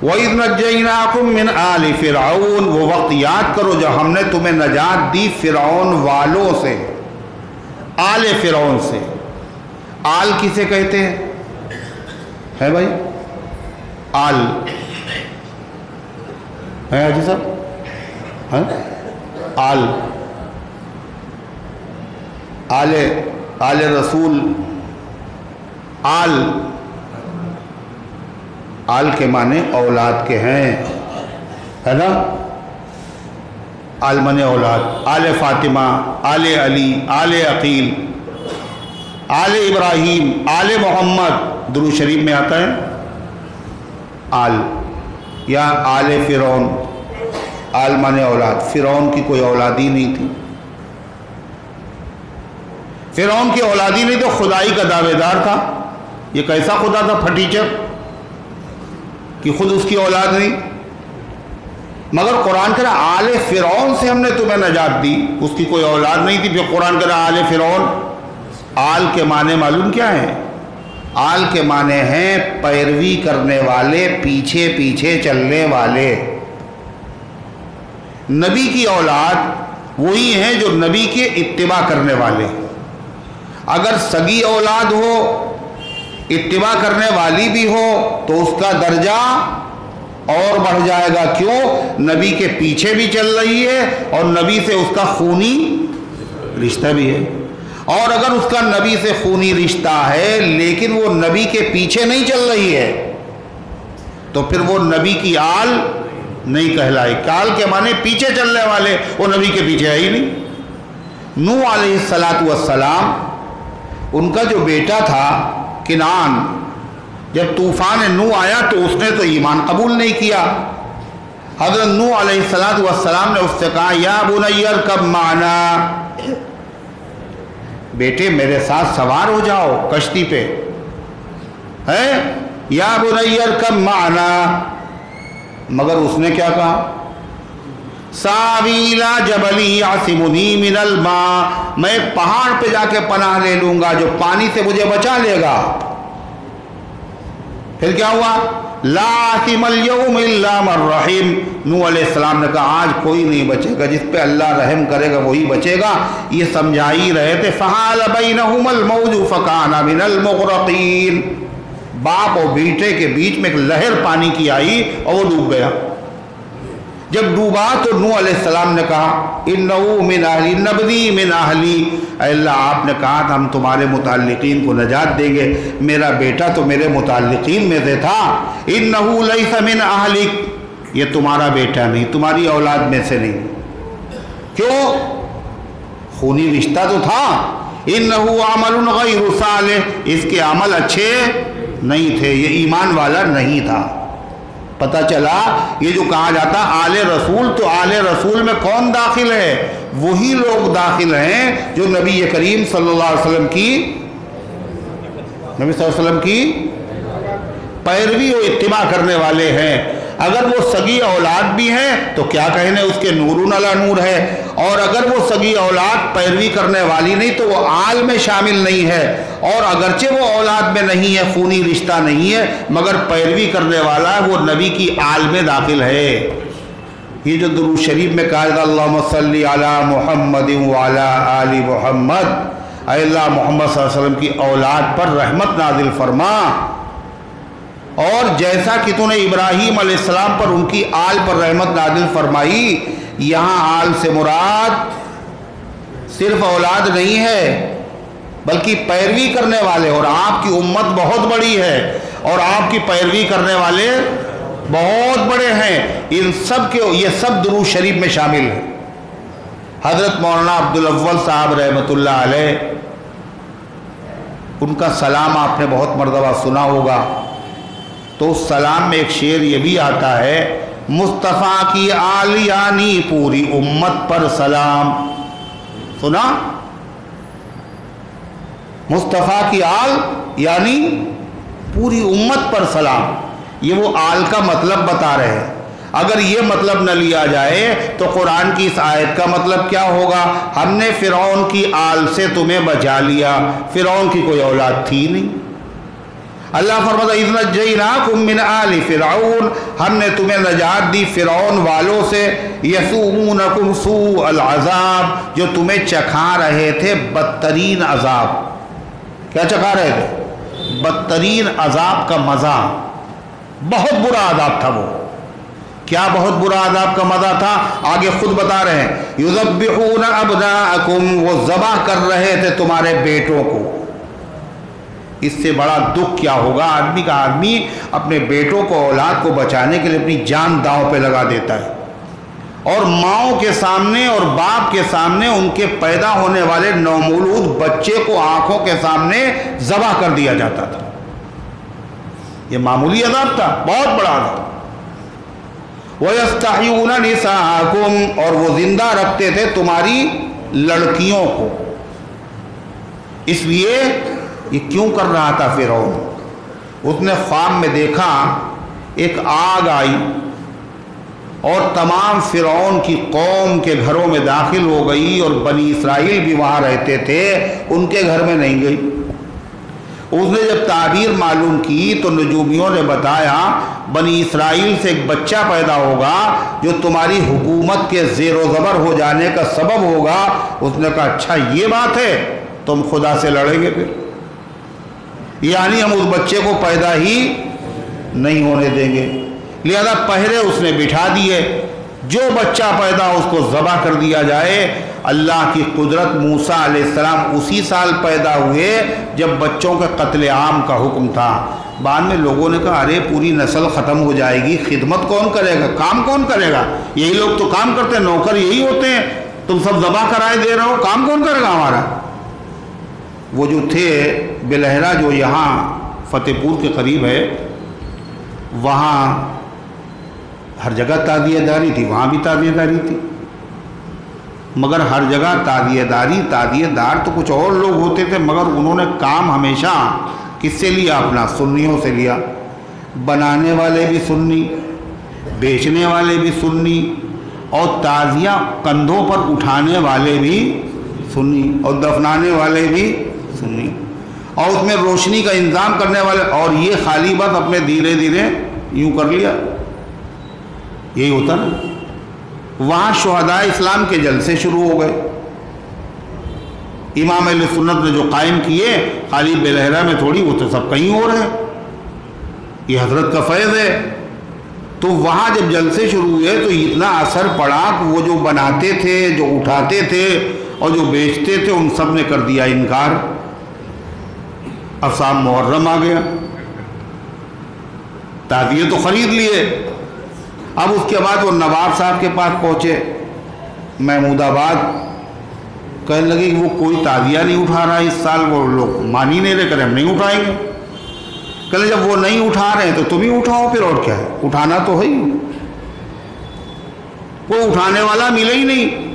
وَإِذْ نَجَّيْنَاكُمْ مِنْ آلِ فِرْعَوْنَ، وہ وقت یاد کرو جب ہم نے تمہیں نجات دی فرعون والوں سے، آل فرعون سے۔ آل کسے کہتے ہیں؟ ہے بھائی آل ہے حاجی صاحب؟ ہے آل، آل رسول، آل کے معنی اولاد کے ہیں، ہے نا؟ آل معنی اولاد، آل فاطمہ، آل علی، آل عقیل، آل ابراہیم، آل محمد، درود شریف میں آتا ہے آل، یا آل فرعون۔ آل معنی اولاد، فرعون کی کوئی اولاد ہی نہیں تھی، فرعون کی اولاد ہی نہیں تو خدائی کا دعوے دار تھا۔ یہ کیسا خدا تھا پھٹیچر کہ خود اس کی اولاد نہیں؟ مگر قرآن کہہ رہا آل فرعون سے ہم نے تمہیں نجات دی، اس کی کوئی اولاد نہیں تھی، پھر قرآن کہہ رہا آل فرعون۔ آل کے معنی معلوم کیا ہے؟ آل کے معنی ہیں پیروی کرنے والے، پیچھے پیچھے چلنے والے۔ نبی کی اولاد وہی ہیں جو نبی کے اتباع کرنے والے۔ اگر سگی اولاد ہو، اتباع کرنے والی بھی ہو، تو اس کا درجہ اور بڑھ جائے گا۔ کیوں؟ نبی کے پیچھے بھی چل رہی ہے اور نبی سے اس کا خونی رشتہ بھی ہے۔ اور اگر اس کا نبی سے خونی رشتہ ہے لیکن وہ نبی کے پیچھے نہیں چل رہی ہے تو پھر وہ نبی کی آل نہیں کہلائی۔ آل کے معنی پیچھے چلنے والے، وہ نبی کے پیچھے ہے ہی نہیں۔ نوح علیہ السلام، ان کا جو بیٹا تھا کنعان، جب طوفان نوح آیا تو اس نے تو ایمان قبول نہیں کیا۔ حضرت نوح علیہ السلام نے اس سے کہا یا بنی ارکب معنا، بیٹے میرے ساتھ سوار ہو جاؤ کشتی پہ، ہے یا بنی ارکب معنا۔ مگر اس نے کیا کہا؟ ساوی الی جبل یعصمنی من الماء، میں ایک پہاڑ پہ جا کے پناہ لے لوں گا جو پانی سے مجھے بچا لے گا۔ پھر کیا ہوا؟ لا عاصم اليوم الا من رحم، نوح علیہ السلام نے کہا آج کوئی نہیں بچے گا، جس پہ اللہ رحم کرے گا وہی بچے گا۔ یہ سمجھا ہی رہے تھے فحال بینہما الموج فکان من المغرقین، باپ اور بیٹے کے بیچ میں ایک لہر پانی کی آئی اور وہ ڈوب گیا۔ جب ڈوبا تو نوح علیہ السلام نے کہا انہو من اہلی نبنی من اہلی، اے اللہ آپ نے کہا تھا ہم تمہارے متعلقین کو نجات دیں گے، میرا بیٹا تو میرے متعلقین میں سے تھا۔ انہو لیس من اہلک، یہ تمہارا بیٹا نہیں، تمہاری اولاد میں سے نہیں۔ کیوں؟ خونی رشتہ تو تھا۔ انہو عمل غیر صالح، اس کے عمل اچھے نہیں تھے، یہ ایمان والا نہیں تھا۔ پتہ چلا یہ جو کہا جاتا آل رسول، تو آل رسول میں کون داخل ہے؟ وہی لوگ داخل ہیں جو نبی کریم صلی اللہ علیہ وسلم کی پیروی و اتباع کرنے والے ہیں۔ اگر وہ سگی اولاد بھی ہیں تو کیا کہنے، اس کے نورون علی نور ہے، اور اگر وہ سگی اولاد پیروی کرنے والی نہیں تو وہ آل میں شامل نہیں ہے، اور اگرچہ وہ اولاد میں نہیں ہے، خونی رشتہ نہیں ہے، مگر پیروی کرنے والا ہے، وہ نبی کی آل میں داخل ہے۔ یہ جو درود شریف میں کہا جاتا اللہم صلی علی محمد وعلی آل محمد، اے اللہ محمد صلی اللہ علیہ وسلم کی اولاد پر رحمت نازل فرما، اور جیسا کہ تو نے ابراہیم علیہ السلام پر ان کی آل پر رحمت نازل فرمائی، یہاں آل سے مراد صرف اولاد نہیں ہے بلکہ پیروی کرنے والے، اور آپ کی امت بہت بڑی ہے اور آپ کی پیروی کرنے والے بہت بڑے ہیں، ان سب کے یہ سب درود شریف میں شامل ہیں۔ حضرت مولانا عبدالاول صاحب رحمۃ اللہ علیہ، ان کا سلام آپ نے بہت مرتبہ سنا ہوگا، تو اس سلام میں ایک شعر یہ بھی آتا ہے مصطفیٰ کی آل یعنی پوری امت پر سلام۔ سنا؟ مصطفیٰ کی آل یعنی پوری امت پر سلام، یہ وہ آل کا مطلب بتا رہے ہیں۔ اگر یہ مطلب نہ لیا جائے تو قرآن کی اس آیت کا مطلب کیا ہوگا؟ ہم نے فرعون کی آل سے تمہیں بچا لیا، فرعون کی کوئی اولاد تھی نہیں۔ اللہ فرماتا اذ نجیناکم من آل فرعون، ہم نے تمہیں نجات دی فرعون والوں سے، یسومونکم سوء العذاب، جو تمہیں چکھا رہے تھے بدترین عذاب۔ کیا چکھا رہے تھے؟ بدترین عذاب کا مزہ، بہت برا عذاب تھا وہ۔ کیا بہت برا عذاب کا مزہ تھا؟ آگے خود بتا رہے ہیں، یذبحون ابناءکم، وہ ذبح کر رہے تھے تمہارے بیٹوں کو۔ اس سے بڑا دکھ کیا ہوگا آدمی کا؟ آدمی اپنے بیٹوں کو، اولاد کو بچانے کے لیے اپنی جان داؤں پہ لگا دیتا ہے، اور ماؤں کے سامنے اور باپ کے سامنے ان کے پیدا ہونے والے نومولود بچے کو آنکھوں کے سامنے ذبح کر دیا جاتا تھا۔ یہ معمولی عذاب تھا، بہت بڑا عذاب۔ وَيَسْتَحْيُونَ نِسَاءَكُمْ، اور وہ زندہ رکھتے تھے تمہاری لڑکیوں کو۔ اس لیے یہ کیوں کر رہا تھا فرعون؟ اس نے خواب میں دیکھا ایک آگ آئی اور تمام فرعون کی قوم کے گھروں میں داخل ہو گئی، اور بنی اسرائیل بھی وہاں رہتے تھے، ان کے گھر میں نہیں گئی۔ اس نے جب تعبیر معلوم کی تو نجومیوں نے بتایا بنی اسرائیل سے ایک بچہ پیدا ہوگا جو تمہاری حکومت کے زیر و زبر ہو جانے کا سبب ہوگا۔ اس نے کہا اچھا یہ بات ہے، تم خدا سے لڑیں گے پھر؟ یعنی ہم اس بچے کو پیدا ہی نہیں ہونے دیں گے۔ لہذا پہرے اس نے بٹھا دیے، جو بچہ پیدا اس کو ذبح کر دیا جائے۔ اللہ کی قدرت، موسیٰ علیہ السلام اسی سال پیدا ہوئے جب بچوں کے قتل عام کا حکم تھا۔ بعد میں لوگوں نے کہا ارے پوری نسل ختم ہو جائے گی، خدمت کون کرے گا، کام کون کرے گا؟ یہی لوگ تو کام کرتے ہیں، نوکر یہی ہوتے ہیں، تم سب ذبح کرائے دے رہے ہو، کام کون کرے گا ہمارا؟ وہ جو تھے بلہرہ، جو یہاں فتح پور کے قریب ہے، وہاں ہر جگہ تعزیہ داری تھی، وہاں بھی تعزیہ داری تھی، مگر ہر جگہ تعزیہ دار تو کچھ اور لوگ ہوتے تھے، مگر انہوں نے کام ہمیشہ کس سے لیا؟ اپنا سنیوں سے لیا۔ بنانے والے بھی سنی، بیچنے والے بھی سنی، اور تعزیہ کندھوں پر اٹھانے والے بھی سنی، اور دفنانے والے بھی سنی، اور اس میں روشنی کا انتظام کرنے والے، اور یہ خالی بات اپنے دھیرے دھیرے یوں کر لیا۔ یہی ہوتا نا۔ وہاں شہداء اسلام کے جلسے شروع ہو گئے، امام اہل سنت نے جو قائم کیے، خالی بلہرہ میں تھوڑی، وہ تو سب کہیں ہو رہے ہیں، یہ حضرت کا فیض ہے۔ تو وہاں جب جلسے شروع ہوئے تو اتنا اثر پڑا کہ وہ جو بناتے تھے، جو اٹھاتے تھے اور جو بیچتے تھے، ان سب نے کر دیا انکار۔ اب صاحب محرم آ گیا، تعزیے تو خرید لیے۔ اب اس کے بعد وہ نواب صاحب کے پاس پہنچے محمود آباد، کہنے لگے کہ وہ کوئی تعزیہ نہیں اٹھا رہا اس سال، وہ لوگ مان ہی نہیں رہے، کریں ہم نہیں اٹھائیں گے۔ کہنے جب وہ نہیں اٹھا رہے ہیں تو تم ہی اٹھاؤ پھر، اور کیا ہے، اٹھانا تو ہے ہی۔ کوئی اٹھانے والا ملے ہی نہیں۔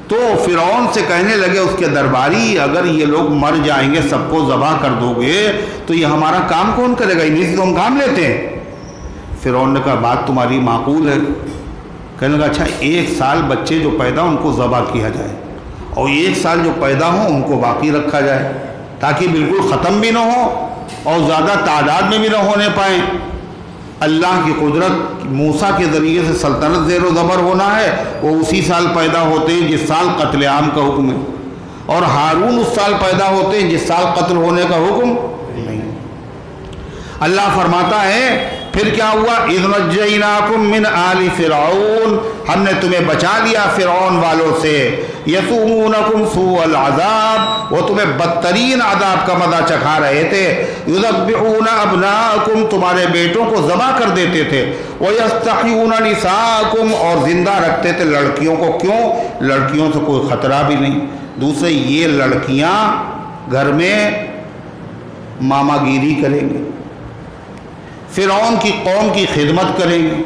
تو فرعون سے کہنے لگے اس کے درباری، اگر یہ لوگ مر جائیں گے، سب کو ذبح کر دو گے تو یہ ہمارا کام کون کرے گا؟ انہیں سے تو ہم کام لیتے ہیں۔ فرعون نے کہا بات تمہاری معقول ہے۔ کہنے لگا اچھا 1 سال بچے جو پیدا ان کو ذبح کیا جائے، اور 1 سال جو پیدا ہوں ان کو باقی رکھا جائے، تاکہ بالکل ختم بھی نہ ہو اور زیادہ تعداد میں بھی نہ ہونے پائیں۔ اللہ کی قدرت، موسیٰ کے ذریعے سے سلطنت زیر و زبر ہونا ہے، وہ اسی سال پیدا ہوتے ہیں جس سال قتل عام کا حکم ہے، اور ہارون اس سال پیدا ہوتے ہیں جس سال قتل ہونے کا حکم نہیں۔ اللہ فرماتا ہے پھر کیا ہوا؟ اذ نجیناکم من آل فرعون، ہم نے تمہیں بچا لیا فرعون والوں سے، یسومونکم سوء العذاب، وہ تمہیں بدترین عذاب کا مزہ چکھا رہے تھے، یذبحون ابناءکم، تمہارے بیٹوں کو ذبح کر دیتے تھے، ویستحیون نساءکم، اور زندہ رکھتے تھے لڑکیوں کو۔ کیوں؟ لڑکیوں سے کوئی خطرہ بھی نہیں، دوسرے یہ لڑکیاں گھر میں ماما گیری کریں گے، فرعون کی قوم کی خدمت کریں گے۔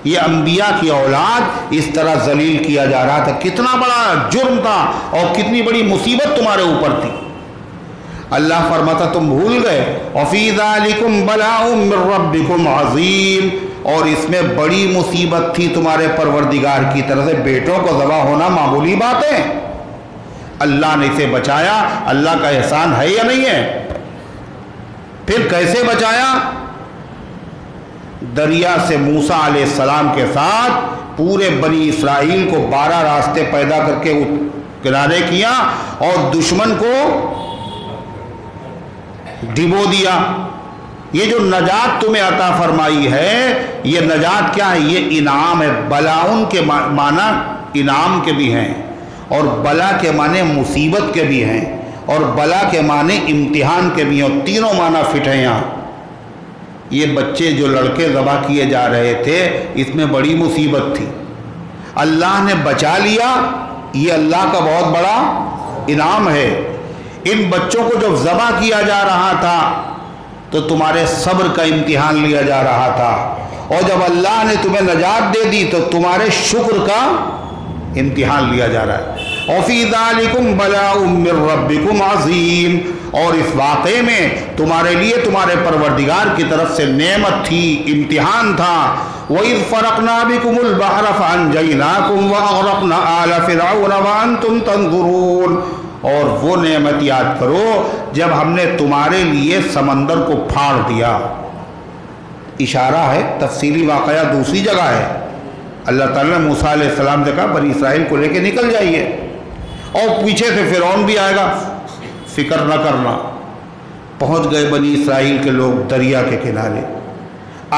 یہ انبیاء کی اولاد اس طرح ذلیل کیا جا رہا تھا، کتنا بڑا جرم تھا اور کتنی بڑی مصیبت تمہارے اوپر تھی۔ اللہ فرماتا تم بھول گئے، وَفِي ذَلِكُمْ بَلَاءٌ مِّن رَّبِّكُمْ عَظِيمٌ، اور اس میں بڑی مصیبت تھی تمہارے پروردگار کی طرف سے. بیٹوں کو ذبح ہونا معمولی بات ہے, اللہ نے اسے بچایا. اللہ کا احسان ہے یا نہیں ہے؟ پھر کیسے بچایا؟ دریا سے موسیٰ علیہ السلام کے ساتھ پورے بنی اسرائیل کو 12 راستے پیدا کر کے کنارے کیا اور دشمن کو ڈبو دیا. یہ جو نجات تمہیں عطا فرمائی ہے, یہ نجات کیا ہے؟ یہ انعام ہے. بلاؤن کے معنی انعام کے بھی ہیں, اور بلا کے معنی مصیبت کے بھی ہیں, اور بلا کے معنی امتحان کے بھی ہیں, اور تینوں معنی فٹ ہیں یہاں. یہ بچے جو لڑکے ذبح کیے جا رہے تھے, اس میں بڑی مصیبت تھی. اللہ نے بچا لیا, یہ اللہ کا بہت بڑا انعام ہے. ان بچوں کو جب ذبح کیا جا رہا تھا تو تمہارے صبر کا امتحان لیا جا رہا تھا, اور جب اللہ نے تمہیں نجات دے دی تو تمہارے شکر کا امتحان لیا جا رہا ہے. وَفِي ذَلِكُمْ بَلَاءٌ مِّن رَبِّكُمْ عَظِيمٌ, اور اس واقعے میں تمہارے لیے تمہارے پروردگار کی طرف سے نعمت تھی, امتحان تھا. وَإِذْ فَرَقْنَا بِكُمُ الْبَحْرَ فَأَنْجَيْنَاكُمْ وَأَغْرَقْنَا آلَ فِرْعَوْنَ وَأَنْتُمْ تَنْظُرُونَ, اور وہ نعمت یاد کرو جب ہم نے تمہارے لیے سمندر کو پھاڑ دیا. اشارہ ہے, تفصیلی واقعہ دوسری جگہ ہے. اللہ تعالیٰ نے موسیٰ علیہ السلام سے کہا بنی اسرائیل کو لے کے نکل جائیے, اور پیچھے سے فرعون بھی آئے گا, فکر نہ کرنا. پہنچ گئے بنی اسرائیل کے لوگ دریا کے کنارے,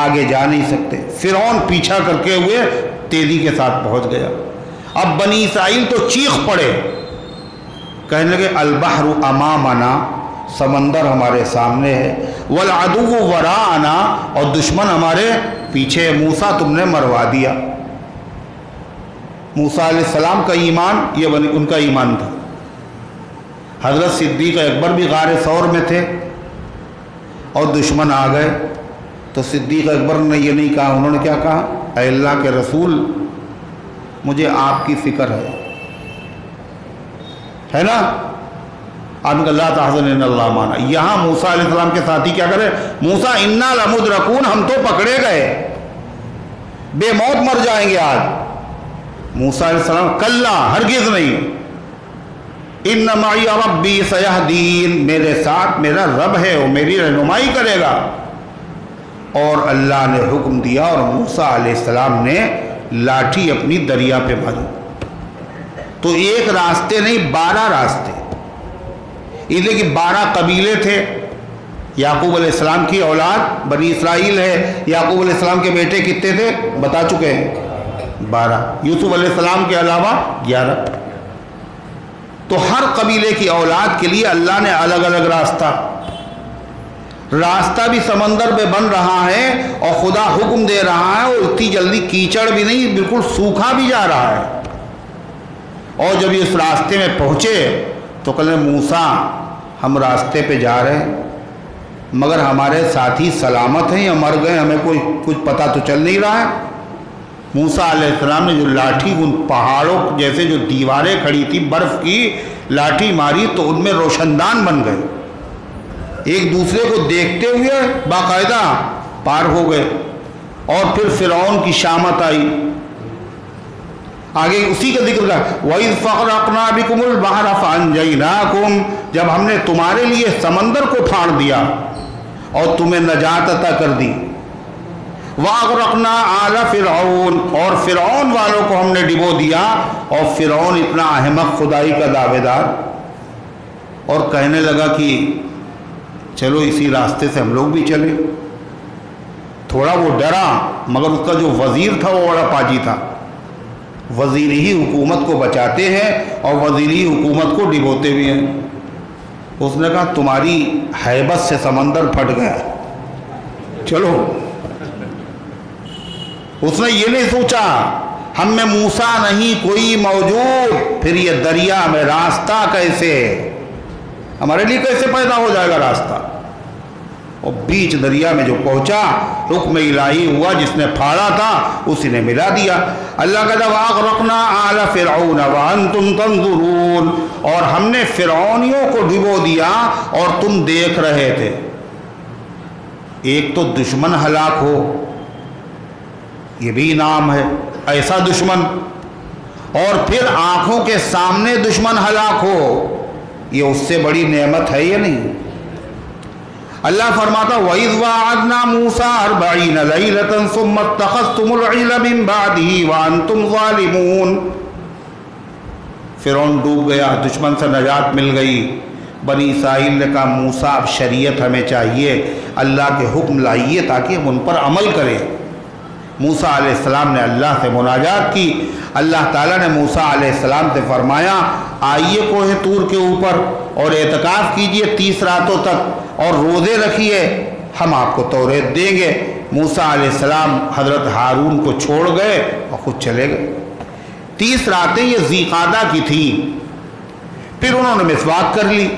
آگے جا نہیں سکتے. فرعون پیچھا کر کے ہوئے تیزی کے ساتھ پہنچ گیا. اب بنی اسرائیل تو چیخ پڑے, کہنے لگے البحر امامنا, سمندر ہمارے سامنے ہے, والعدو وراءنا, اور دشمن ہمارے پیچھے. موسیٰ تم نے مروا دیا. موسیٰ علیہ السلام کا ایمان یہ ان کا ایمان تھا. حضرت صدیق اکبر بھی غار ثور میں تھے اور دشمن آ گئے, تو صدیق اکبر نے یہ نہیں کہا, انہوں نے کیا کہا؟ اے اللہ کے رسول, مجھے آپ کی فکر ہے نا. آپ نے کہا لا تحزن ان اللہ معنا. یہاں موسیٰ علیہ السلام کے ساتھی کیا کرے؟ موسیٰ انا لمدرکون, ہم تو پکڑے گئے, بے موت مر جائیں گے آج. موسیٰ علیہ السلام کلا, ہرگز نہیں. ان معی ربی سیہدین, میرے ساتھ میرا رب ہے, وہ میری رہنمائی کرے گا. اور اللہ نے حکم دیا اور موسیٰ علیہ السلام نے لاٹھی اپنی دریا پہ ماری. تو ایک راستے نہیں, 12 راستے. اس لیے کہ 12 قبیلے تھے. یعقوب علیہ السلام کی اولاد بنی اسرائیل ہے. یعقوب علیہ السلام کے بیٹے کتنے تھے بتا چکے ہیں, 12. یوسف علیہ السلام کے علاوہ 11. تو ہر قبیلے کی اولاد کے لیے اللہ نے الگ الگ راستہ بھی سمندر میں بن رہا ہے, اور خدا حکم دے رہا ہے, اور اتنی جلدی کیچڑ بھی نہیں, بالکل سوکھا بھی جا رہا ہے. اور جب اس راستے میں پہنچے تو کہنے موسیٰ ہم راستے پہ جا رہے ہیں, مگر ہمارے ساتھی سلامت ہیں یا مر گئے, ہمیں کچھ پتہ تو چل نہیں رہا ہے. موسیٰ علیہ السلام نے جو لاٹھی ان پہاڑوں جیسے جو دیواریں کھڑی تھی برف کی, لاٹھی ماری تو ان میں روشندان بن گئے. ایک دوسرے کو دیکھتے ہوئے باقاعدہ پار ہو گئے. اور پھر فرعون کی شامت آئی. آگے اسی کا ذکر کیا, وَإِذْ فَرَقْنَا بِكُمُ الْبَحْرَ فَأَنْجَيْنَاكُمْ, جب ہم نے تمہارے لیے سمندر کو پھاڑ دیا اور تمہیں نجات عطا کر دی. وَأَغْرَقْنَا آلَ فِرْعَوْنَ, اور فرعون والوں کو ہم نے ڈبو دیا. اور فرعون اتنا احمق خدائی کا دعوے دار, اور کہنے لگا کہ چلو اسی راستے سے ہم لوگ بھی چلیں. تھوڑا وہ ڈرا, مگر اس کا جو وزیر تھا وہ بڑا پاجی تھا. وزیر ہی حکومت کو بچاتے ہیں اور وزیر ہی حکومت کو ڈبوتے بھی ہیں. اس نے کہا تمہاری ہیبت سے سمندر پھٹ گیا, چلو. اس نے یہ نہیں سوچا ہم میں موسیٰ نہیں کوئی موجود, پھر یہ دریا میں راستہ کیسے, ہمارے لیے کیسے پیدا ہو جائے گا راستہ. اور بیچ دریا میں جو پہنچا, حکم الہی ہوا, جس نے پھاڑا تھا اسی نے ملا دیا. اللہ کا جب اغرقنا آل فرعون وانتم تنظرون, اور ہم نے فرعونیوں کو ڈبو دیا اور تم دیکھ رہے تھے. ایک تو دشمن ہلاک ہو, یہ بھی انعام ہے، ایسا دشمن، اور پھر آنکھوں کے سامنے دشمن ہلاک ہو، یہ اس سے بڑی نعمت ہے یا نہیں؟ اللہ فرماتا وَإِذْ وَاعَدْنَا مُوسَىٰ 40 لَيْلَةً ثُمَّ اتَّخَذْتُمُ الْعِجْلَ مِن بَعْدِهِ وَأَنْتُمْ ظَالِمُونَ۔ فرعون ڈوب گیا، دشمن سے نجات مل گئی۔ بنی اسرائیل نے کہا موسیٰ اب شریعت ہمیں چاہیے، اللہ کے حکم لائیے تاکہ ہم ان پر عمل کریں۔ موسیٰ علیہ السلام نے اللہ سے مناجات کی۔ اللہ تعالیٰ نے موسیٰ علیہ السلام سے فرمایا آئیے کوہ طور کے اوپر اور اعتکاف کیجئے 30 راتوں تک اور روزے رکھیے، ہم آپ کو توریت دیں گے۔ موسیٰ علیہ السلام حضرت ہارون کو چھوڑ گئے اور خود چلے گئے۔ 30 راتیں یہ ذی قعدہ کی تھیں۔ پھر انہوں نے مسواک کر لی۔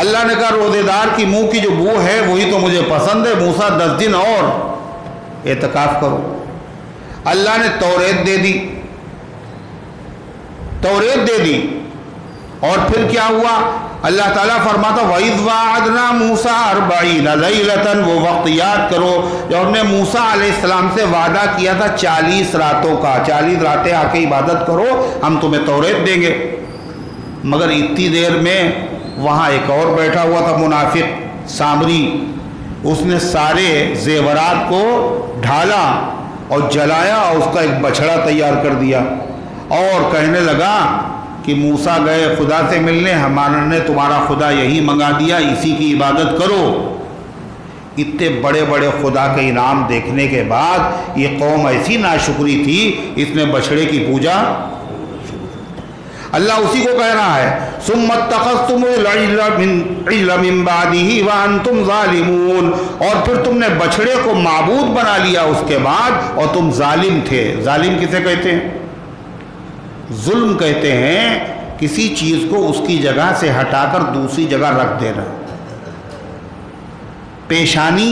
اللہ نے کہا روزے دار کی منہ کی جو بو ہے وہی تو مجھے پسند ہے، موسیٰ 10 دن اور اعتکاف کرو۔ اللہ نے توریت دے دی، توریت دے دی، اور پھر کیا ہوا؟ اللہ تعالیٰ فرماتا وَإِذْ وَاعَدْنَا مُوسَىٰ 40 لَيْلَةً، وہ وقت یاد کرو جب ہم نے موسیٰ علیہ السلام سے وعدہ کیا تھا 40 راتوں کا، 40 راتیں آ کے عبادت کرو ہم تمہیں توریت دیں گے۔ مگر اتنی دیر میں وہاں ایک اور بیٹھا ہوا تھا منافق سامری، اس نے سارے زیورات کو ڈھالا اور جلایا اور اس کا ایک بچھڑا تیار کر دیا اور کہنے لگا کہ موسیٰ گئے خدا سے ملنے، ہمارا نے تمہارا خدا یہی منگا دیا، اسی کی عبادت کرو۔ اتنے بڑے بڑے خدا کے انعام دیکھنے کے بعد یہ قوم ایسی ناشکری تھی، اس نے بچھڑے کی پوجا۔ اللہ اسی کو کہہ رہا ہے ثم اتخذتم العجل من بعده وانتم ظالمون، اور پھر تم نے بچھڑے کو معبود بنا لیا اس کے بعد اور تم ظالم تھے۔ ظالم کسے کہتے ہیں؟ ظلم کہتے ہیں کسی چیز کو اس کی جگہ سے ہٹا کر دوسری جگہ رکھ دینا۔ پیشانی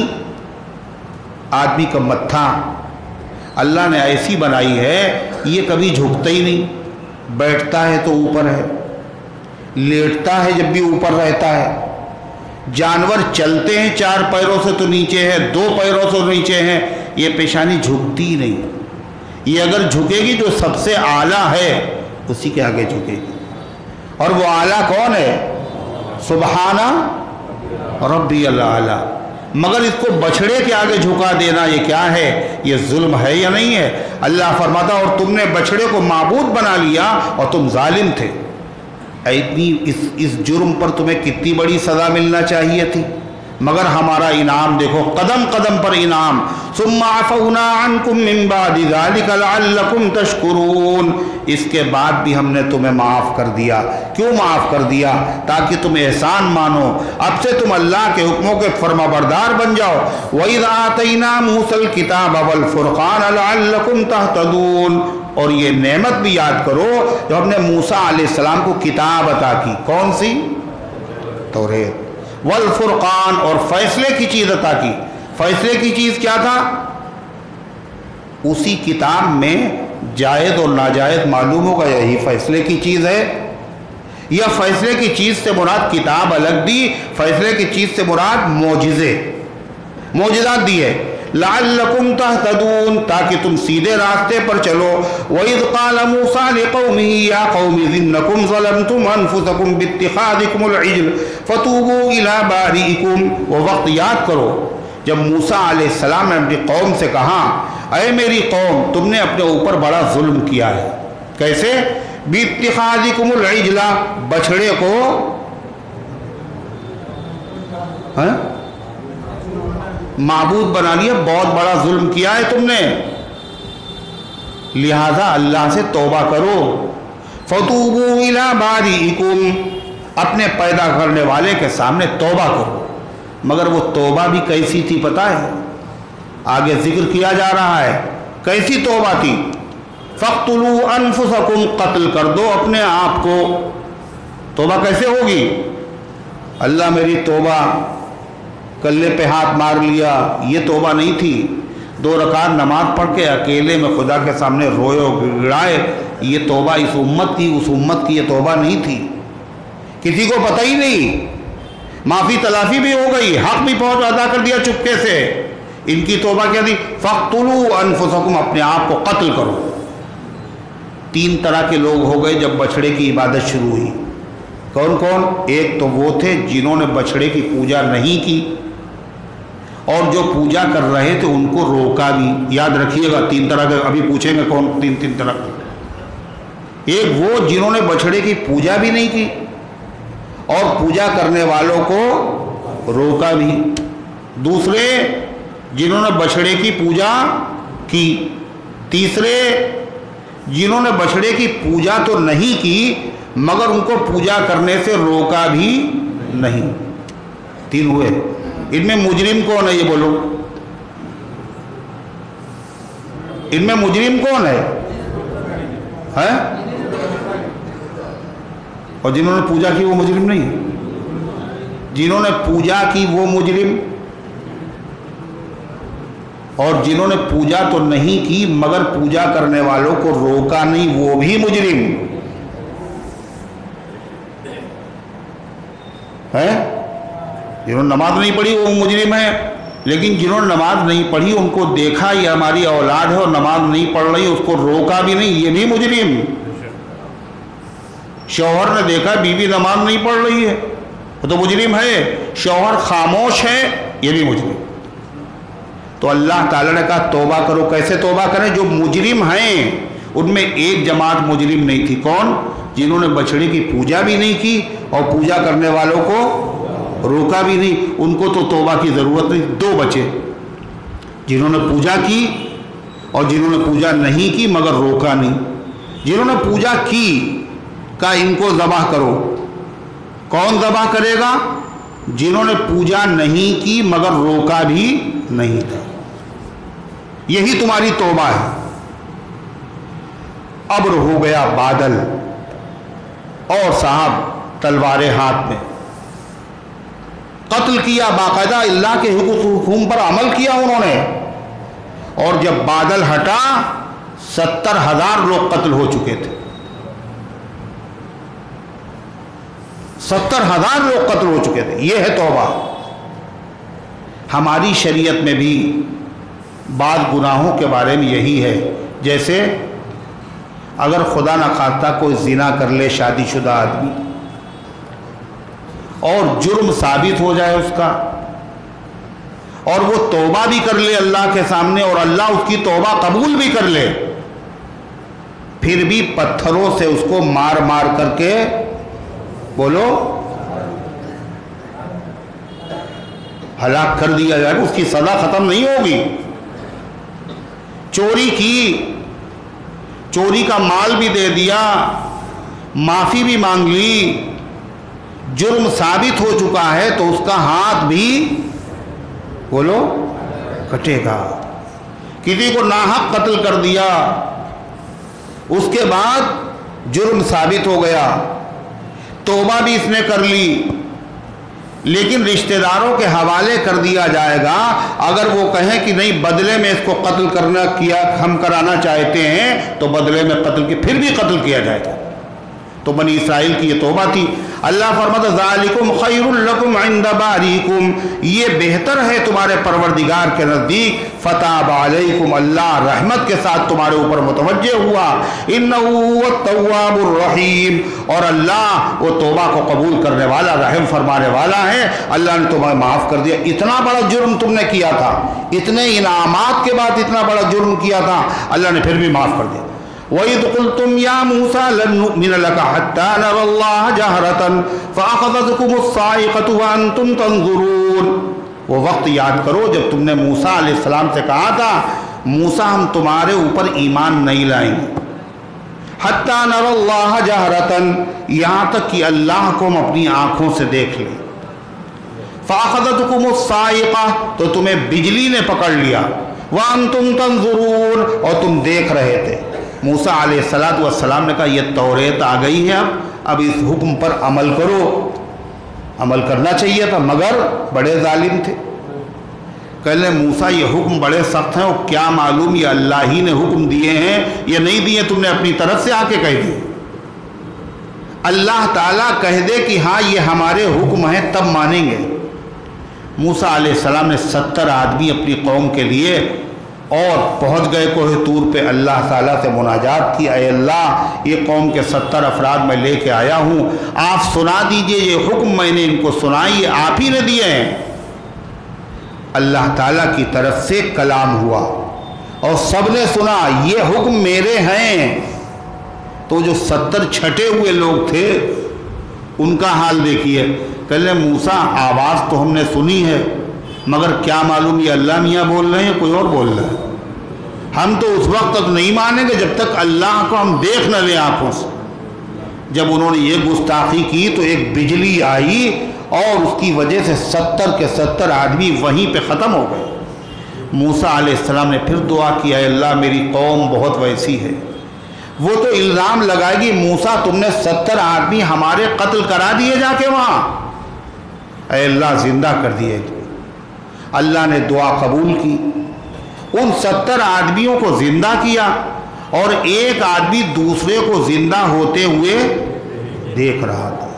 آدمی کا متھا اللہ نے ایسی بنائی ہے یہ کبھی جھکتا ہی نہیں، بیٹھتا ہے تو اوپر ہے، لیٹتا ہے جب بھی اوپر رہتا ہے۔ جانور چلتے ہیں 4 پیروں سے تو نیچے ہے، 2 پیروں سے نیچے ہیں، یہ پیشانی جھکتی ہی نہیں۔ یہ اگر جھکے گی جو سب سے اعلیٰ ہے اسی کے آگے جھکے گی، اور وہ اعلیٰ کون ہے؟ سبحانہ ربی الاعلیٰ۔ مگر اس کو بچھڑے کے آگے جھکا دینا یہ کیا ہے؟ یہ ظلم ہے یا نہیں ہے؟ اللہ فرماتا اور تم نے بچھڑے کو معبود بنا لیا اور تم ظالم تھے۔ اتنی اس جرم پر تمہیں کتنی بڑی سزا ملنا چاہیے تھی، مگر ہمارا انعام دیکھو، قدم قدم پر انعام۔ ثم عفونا عنکم من بعد ذلک لعلکم تشکرون، اس کے بعد بھی ہم نے تمہیں معاف کر دیا۔ کیوں معاف کر دیا؟ تاکہ تم احسان مانو، اب سے تم اللہ کے حکموں کے فرما بردار بن جاؤ۔ وَإِذْ آتَيْنَا مُوسَى الْكِتَابَ وَالْفُرْقَانَ لَعَلَّكُمْ تَهْتَدُونَ، اور یہ نعمت بھی یاد کرو جو ہم نے موسیٰ علیہ السلام کو کتاب عطا کی۔ کون سی؟ توریت۔ والفرقان، اور فیصلے کی چیز عطا کی۔ فیصلے کی چیز کیا تھا؟ اسی کتاب میں جائز اور ناجائز معلوم ہوگا، یہی فیصلے کی چیز ہے۔ یا فیصلے کی چیز سے مراد کتاب الگ دی، فیصلے کی چیز سے مراد معجزات دی ہے۔ لعلکم تہتدون، تاکہ تم سیدھے راستے پر چلو۔ وَإِذْ قَالَ مُوسَىٰ لِقَوْمِهِ يَا قَوْمِ إِنَّكُمْ ظَلَمْتُمْ أَنفُسَكُمْ بِاتِّخَاذِكُمُ الْعِجْلَ فَتُوبُوا إِلَىٰ بَارِئِكُمْ، وہ وقت یاد کرو جب موسیٰ علیہ السلام نے اپنی قوم سے کہا اے میری قوم تم نے اپنے اوپر بڑا ظلم کیا ہے۔ کیسے؟ بِاتِّخَاذِكُمُ الْعِجْلَ، بچھڑے کو معبود بنا لیا، بہت بڑا ظلم کیا ہے تم نے، لہذا اللہ سے توبہ کرو۔ فَتُوبُوا إِلَىٰ بَارِئِكُمْ، اپنے پیدا کرنے والے کے سامنے توبہ کرو۔ مگر وہ توبہ بھی کیسی تھی پتہ ہے؟ آگے ذکر کیا جا رہا ہے کیسی توبہ تھی۔ فَاقْتُلُوا أَنفُسَكُمْ، قتل کر دو اپنے آپ کو۔ توبہ کیسے ہوگی؟ اللہ میری توبہ، کلے پہ ہاتھ مار لیا، یہ توبہ نہیں تھی۔ 2 رکعت نماز پڑھ کے اکیلے میں خدا کے سامنے روئے و گڑائے، یہ توبہ اس امت کی، اس امت کی یہ توبہ نہیں تھی۔ کسی کو پتہ ہی نہیں، معافی تلافی بھی ہو گئی، حق بھی پہنچ ادا کر دیا چپکے سے، ان کی توبہ کیا تھی؟ فَاقْتُلُوا أَنفُسَكُمْ، اپنے آپ کو قتل کرو۔ 3 طرح کے لوگ ہو گئے جب بچھڑے کی عبادت شروع ہوئی۔ کون کون؟ ایک تو وہ تھے جنہوں نے بچھڑے کی پوجا نہیں کی، اور جو پوجا کر رہے تھے ان کو روکا بھی۔ یاد رکھیے گا 3 طرح کے، ابھی پوچھیں گے کون 3 طرح کے۔ ایک وہ جنہوں نے بچھڑے کی پوجا بھی نہیں کی اور پوجا کرنے والوں کو روکا بھی۔ دوسرے جنہوں نے بچھڑے کی پوجا کی۔ تیسرے جنہوں نے بچھڑے کی پوجا تو نہیں کی مگر ان کو پوجا کرنے سے روکا بھی نہیں۔ 3 ہوئے۔ ان میں مجرم کون ہے یہ بولو؟ ان میں مجرم کون ہے؟ اور جنہوں نے پوجا کی وہ مجرم نہیں؟ جنہوں نے پوجا کی وہ مجرم، اور جنہوں نے پوجا تو نہیں کی مگر پوجا کرنے والوں کو روکا نہیں وہ بھی مجرم ہے۔ جنہوں نے نماز نہیں پڑھی وہ مجرم ہے، لیکن جنہوں نے نماز نہیں پڑھی ان کو دیکھا یہ ہماری اولاد ہے اور نماز نہیں پڑھ رہی، اس کو روکا بھی نہیں، یہ بھی مجرم۔ شوہر نے دیکھا بیوی نماز نہیں پڑھ رہی ہے وہ تو مجرم ہے، شوہر خاموش ہے یہ بھی مجرم۔ تو اللہ تعالیٰ نے کہا توبہ کرو۔ کیسے توبہ کریں؟ جو مجرم ہیں ان میں ایک جماعت مجرم نہیں تھی، کون؟ جنہوں نے بچھڑے کی پوجا بھی نہیں کی اور پوجا کرنے والوں کو روکا بھی نہیں، ان کو تو توبہ کی ضرورت نہیں۔ 2 بچے، جنہوں نے پوجا کی اور جنہوں نے پوجا نہیں کی مگر روکا نہیں۔ جنہوں نے پوجا کی کہا ان کو ذبح کرو۔ کون ذبح کرے گا؟ جنہوں نے پوجا نہیں کی مگر روکا بھی نہیں تھا۔ یہی تمہاری توبہ ہے۔ ابر ہو گیا بادل اور صاحب تلواریں ہاتھ میں، قتل کیا باقاعدہ، اللہ کے حکم پر عمل کیا انہوں نے، اور جب بادل ہٹا 70,000 لوگ قتل ہو چکے تھے۔ 70,000 لوگ قتل ہو چکے تھے۔ یہ ہے توبہ۔ ہماری شریعت میں بھی بعض گناہوں کے بارے میں یہی ہے، جیسے اگر خدا نخواستہ کوئی زنا کر لے شادی شدہ آدمی اور جرم ثابت ہو جائے اس کا، اور وہ توبہ بھی کر لے اللہ کے سامنے اور اللہ اس کی توبہ قبول بھی کر لے، پھر بھی پتھروں سے اس کو مار مار کر کے بولو ہلاک کر دیا جائے، اس کی سزا ختم نہیں ہوگی۔ چوری کی، چوری کا مال بھی دے دیا، معافی بھی مانگ لی، جرم ثابت ہو چکا ہے تو اس کا ہاتھ بھی بولو کٹے گا۔ کسی کو ناحق قتل کر دیا، اس کے بعد جرم ثابت ہو گیا، توبہ بھی اس نے کر لی، لیکن رشتہ داروں کے حوالے کر دیا جائے گا۔ اگر وہ کہیں کہ نہیں بدلے میں اس کو قتل کرنا کیا ہم کرانا چاہتے ہیں تو بدلے میں قتل کی، پھر بھی قتل کیا جائے گا۔ تو بنی اسرائیل کی یہ توبہ تھی۔ اللہ فرماتا ذالکم خیر لکم عند باریکم، یہ بہتر ہے تمہارے پروردگار کے نزدیک، فتاب علیکم، اللہ رحمت کے ساتھ تمہارے اوپر متوجہ ہوا، انہ هو التواب الرحیم، اور اللہ وہ توبہ کو قبول کرنے والا رحم فرمانے والا ہے۔ اللہ نے تمہیں معاف کر دیا۔ اتنا بڑا جرم تم نے کیا تھا، اتنے انعامات کے بعد اتنا بڑا جرم کیا تھا، اللہ نے پھر بھی معاف کر دیا۔ وَإِذْ قُلْتُمْ يَا مُوسَىٰ لَن نُّؤْمِنَ لَكَ حَتَّىٰ نَرَى اللَّهَ جَهْرَةً فَأَخَذَتْكُمُ الصَّاعِقَةُ وَأَنتُمْ تَنظُرُونَ۔ وہ وقت یاد کرو جب تم نے موسیٰ علیہ السلام سے کہا تھا موسیٰ ہم تمہارے اوپر ایمان نہیں لائیں گے، حَتَّىٰ نَرَى اللَّهَ جَهْرَةً، یہاں تک کہ اللہ کو ہم اپنی آنکھوں سے دیکھ لیں۔ فَأَخَذَتْكُمُ الصَّاعِقَةُ، تو تمہیں بجلی نے پکڑ لیا، وَأَنتُمْ تَنظُرُونَ، اور تم دیکھ رہے تھے۔ موسیٰ علیہ السلام نے کہا یہ توریت آ گئی ہے، اب اس حکم پر عمل کرو۔ عمل کرنا چاہیے تھا مگر بڑے ظالم تھے۔ کہنے موسیٰ یہ حکم بڑے سخت ہیں، اور کیا معلوم یہ اللہ ہی نے حکم دیے ہیں، یہ نہیں دیے تم نے اپنی طرف سے آ کے کہہ دیے۔ اللہ تعالیٰ کہہ دے کہ ہاں یہ ہمارے حکم ہیں تب مانیں گے، موسیٰ علیہ السلام نے 70 آدمی اپنی قوم کے لیے اور پہنچ گئے کوہ طور پہ، اللہ تعالیٰ سے مناجات کی، اے اللہ یہ قوم کے 70 افراد میں لے کے آیا ہوں، آپ سنا دیجئے، یہ حکم میں نے ان کو سنائی، یہ آپ ہی نے دیے ہیں۔ اللہ تعالیٰ کی طرف سے کلام ہوا اور سب نے سنا، یہ حکم میرے ہیں۔ تو جو 70 چھٹے ہوئے لوگ تھے ان کا حال دیکھیے، کہنے موسیٰ آواز تو ہم نے سنی ہے مگر کیا معلوم یہ اللہ میاں بول رہے ہیں کوئی اور بول رہا ہے، ہم تو اس وقت تک نہیں مانیں گے جب تک اللہ کو ہم دیکھ نہ لیں آنکھوں سے۔ جب انہوں نے یہ گستاخی کی تو ایک بجلی آئی اور اس کی وجہ سے 70 کے 70 آدمی وہیں پہ ختم ہو گئے۔ موسیٰ علیہ السلام نے پھر دعا کیا، اے اللہ میری قوم بہت ویسی ہے، وہ تو الزام لگائے گی موسیٰ تم نے 70 آدمی ہمارے قتل کرا دیے جا کے وہاں، اے اللہ زندہ کر دیے۔ اللہ نے دعا قبول کی، ان 70 آدمیوں کو زندہ کیا اور ایک آدمی دوسرے کو زندہ ہوتے ہوئے دیکھ رہا تھا۔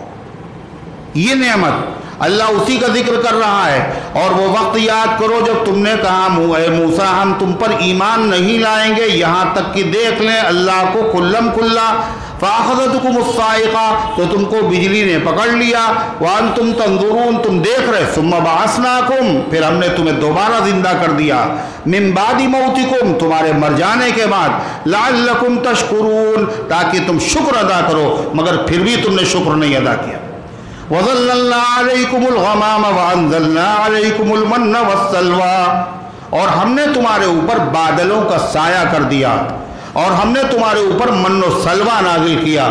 یہ نعمت اللہ اسی کا ذکر کر رہا ہے۔ اور وہ وقت یاد کرو جب تم نے کہا اے موسیٰ ہم تم پر ایمان نہیں لائیں گے یہاں تک کہ دیکھ لیں اللہ کو کھلم کھلا، فَأَخَذَتْكُمُ الصَّاعِقَةُ تو تم کو بجلی نے پکڑ لیا، وَأَنْتُمْ تَنْظُرُونَ تم دیکھ رہے، ثُمَّ بَعَثْنَاكُمْ پھر ہم نے تمہیں دوبارہ زندہ کر دیا، مِن بَعْدِ مَوْتِكُمْ تمہارے مر جانے کے بعد، لَعَلَّكُمْ تَشْكُرُونَ تاکہ تم شکر ادا کرو، مگر پھر بھی تم نے شکر نہیں ادا کیا۔ وَظَلَّلْنَا عَلَيْكُمُ الْغَمَامَ وَأَنزَلْنَا عَلَيْكُمُ الْمَنَّ وَالسَّلْوَىٰ اور ہم نے تمہارے اوپر بادلوں کا سایہ کر دیا اور ہم نے تمہارے اوپر من و سلوہ نازل کیا۔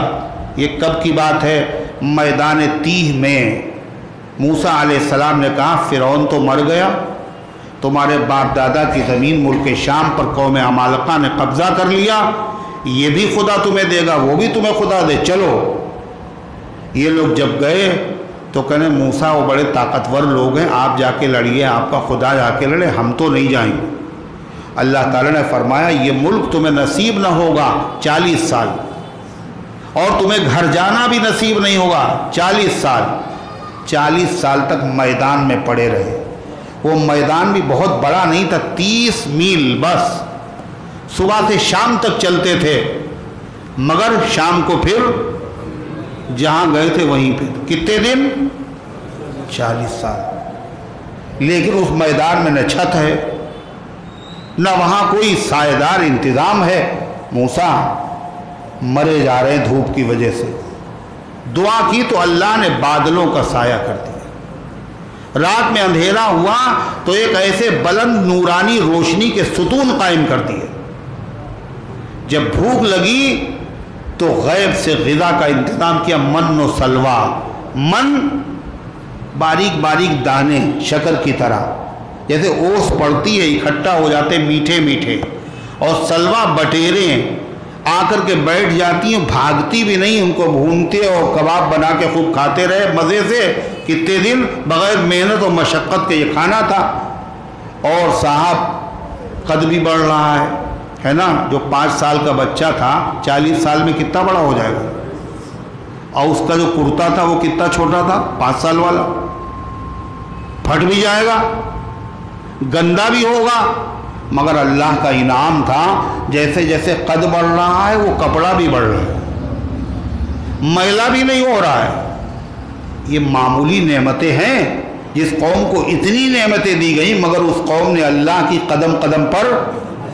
یہ کب کی بات ہے؟ میدان تیہ میں موسیٰ علیہ السلام نے کہا فرعون تو مر گیا، تمہارے باپ دادا کی زمین ملک شام پر قوم عمالقہ نے قبضہ کر لیا، یہ بھی خدا تمہیں دے گا وہ بھی تمہیں خدا دے، چلو۔ یہ لوگ جب گئے تو کہنے موسیٰ وہ بڑے طاقتور لوگ ہیں، آپ جا کے لڑیے، آپ کا خدا جا کے لڑے، ہم تو نہیں جائیں گے۔ اللہ تعالیٰ نے فرمایا یہ ملک تمہیں نصیب نہ ہوگا 40 سال، اور تمہیں گھر جانا بھی نصیب نہیں ہوگا 40 سال۔ 40 سال تک میدان میں پڑے رہے۔ وہ میدان بھی بہت بڑا نہیں تھا، 30 میل بس، صبح سے شام تک چلتے تھے، مگر شام کو پھر جہاں گئے تھے وہیں پہ۔ کتنے دن؟ 40 سال۔ لیکن اس میدان میں نہ چھت ہے نہ وہاں کوئی سایہ دار انتظام ہے۔ موسیٰ مرے جا رہے ہیں دھوپ کی وجہ سے، دعا کی تو اللہ نے بادلوں کا سایہ کر دیا۔ رات میں اندھیرا ہوا تو ایک ایسے بلند نورانی روشنی کے ستون قائم کر دیے۔ جب بھوک لگی تو غیب سے غذا کا انتظام کیا، من و سلوہ، من باریک باریک دانے شکر کی طرح، جیسے اوس پڑتی ہے اکٹھا ہو جاتے میٹھے میٹھے، اور سلوہ بٹیریں آ کر کے بیٹھ جاتی ہیں، بھاگتی بھی نہیں، ان کو بھونتے اور کباب بنا کے خوب کھاتے رہے مزے سے کتنے دن، بغیر محنت و مشقت کے یہ کھانا تھا۔ اور صاحب قد بھی بڑھ رہا ہے نا، جو 5 سال کا بچہ تھا 40 سال میں کتنا بڑا ہو جائے گا، اور اس کا جو کرتا تھا وہ کتنا چھوٹا تھا 5 سال والا، پھٹ بھی جائے گا، گندا بھی ہوگا، مگر اللہ کا انعام تھا جیسے جیسے قد بڑھ رہا ہے وہ کپڑا بھی بڑھ رہا ہے، میلا بھی نہیں ہو رہا ہے۔ یہ معمولی نعمتیں ہیں، جس قوم کو اتنی نعمتیں دی گئیں مگر اس قوم نے اللہ کی قدم قدم پر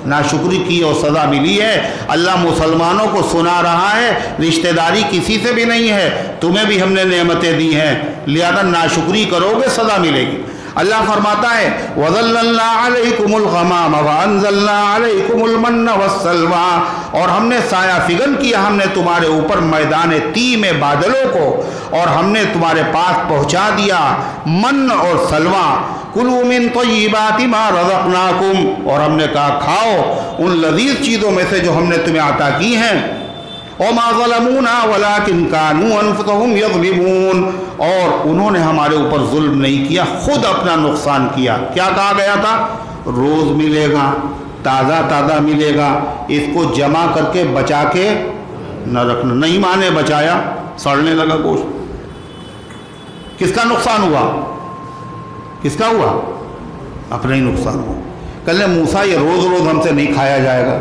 ناشکری کی اور سزا ملی ہے۔ اللہ مسلمانوں کو سنا رہا ہے رشتہ داری کسی سے بھی نہیں ہے، تمہیں بھی ہم نے نعمتیں دی ہیں، لہذا ناشکری کرو گے سزا ملے گی۔ اللہ فرماتا ہے وَظَلَّلْنَا عَلَيْكُمُ الْغَمَامَ وَأَنزَلْنَا عَلَيْكُمُ الْمَنَّ وَالسَّلْوَىٰ اور ہم نے سایہ فگن کیا ہم نے تمہارے اوپر میدان تیہ میں بادلوں کو، اور ہم نے تمہارے پاس پہنچا دیا من اور سلوہ، کُلُوا مِن طَيِّبَاتِ مَا رَزَقْنَاكُمْ اور ہم نے کہا کھاؤ ان لذیذ چیزوں میں سے جو ہم نے تمہیں عطا کی ہیں۔ وَمَا ظَلَمُونَا وَلَٰكِن كَانُوا أَنفُسَهُمْ يَظْلِمُونَ اور انہوں نے ہمارے اوپر ظلم نہیں کیا، خود اپنا نقصان کیا۔ کیا کہا گیا تھا؟ روز ملے گا، تازہ تازہ ملے گا، اس کو جمع کر کے بچا کے نہ رکھنا، نہیں مانے بچایا سڑنے لگا گوشت، کس کا نقصان ہوا؟ کس کا ہوا؟ اپنا ہی نقصان ہوا۔ کہنے موسیٰ یہ روز روز ہم سے نہیں کھایا جائے گا،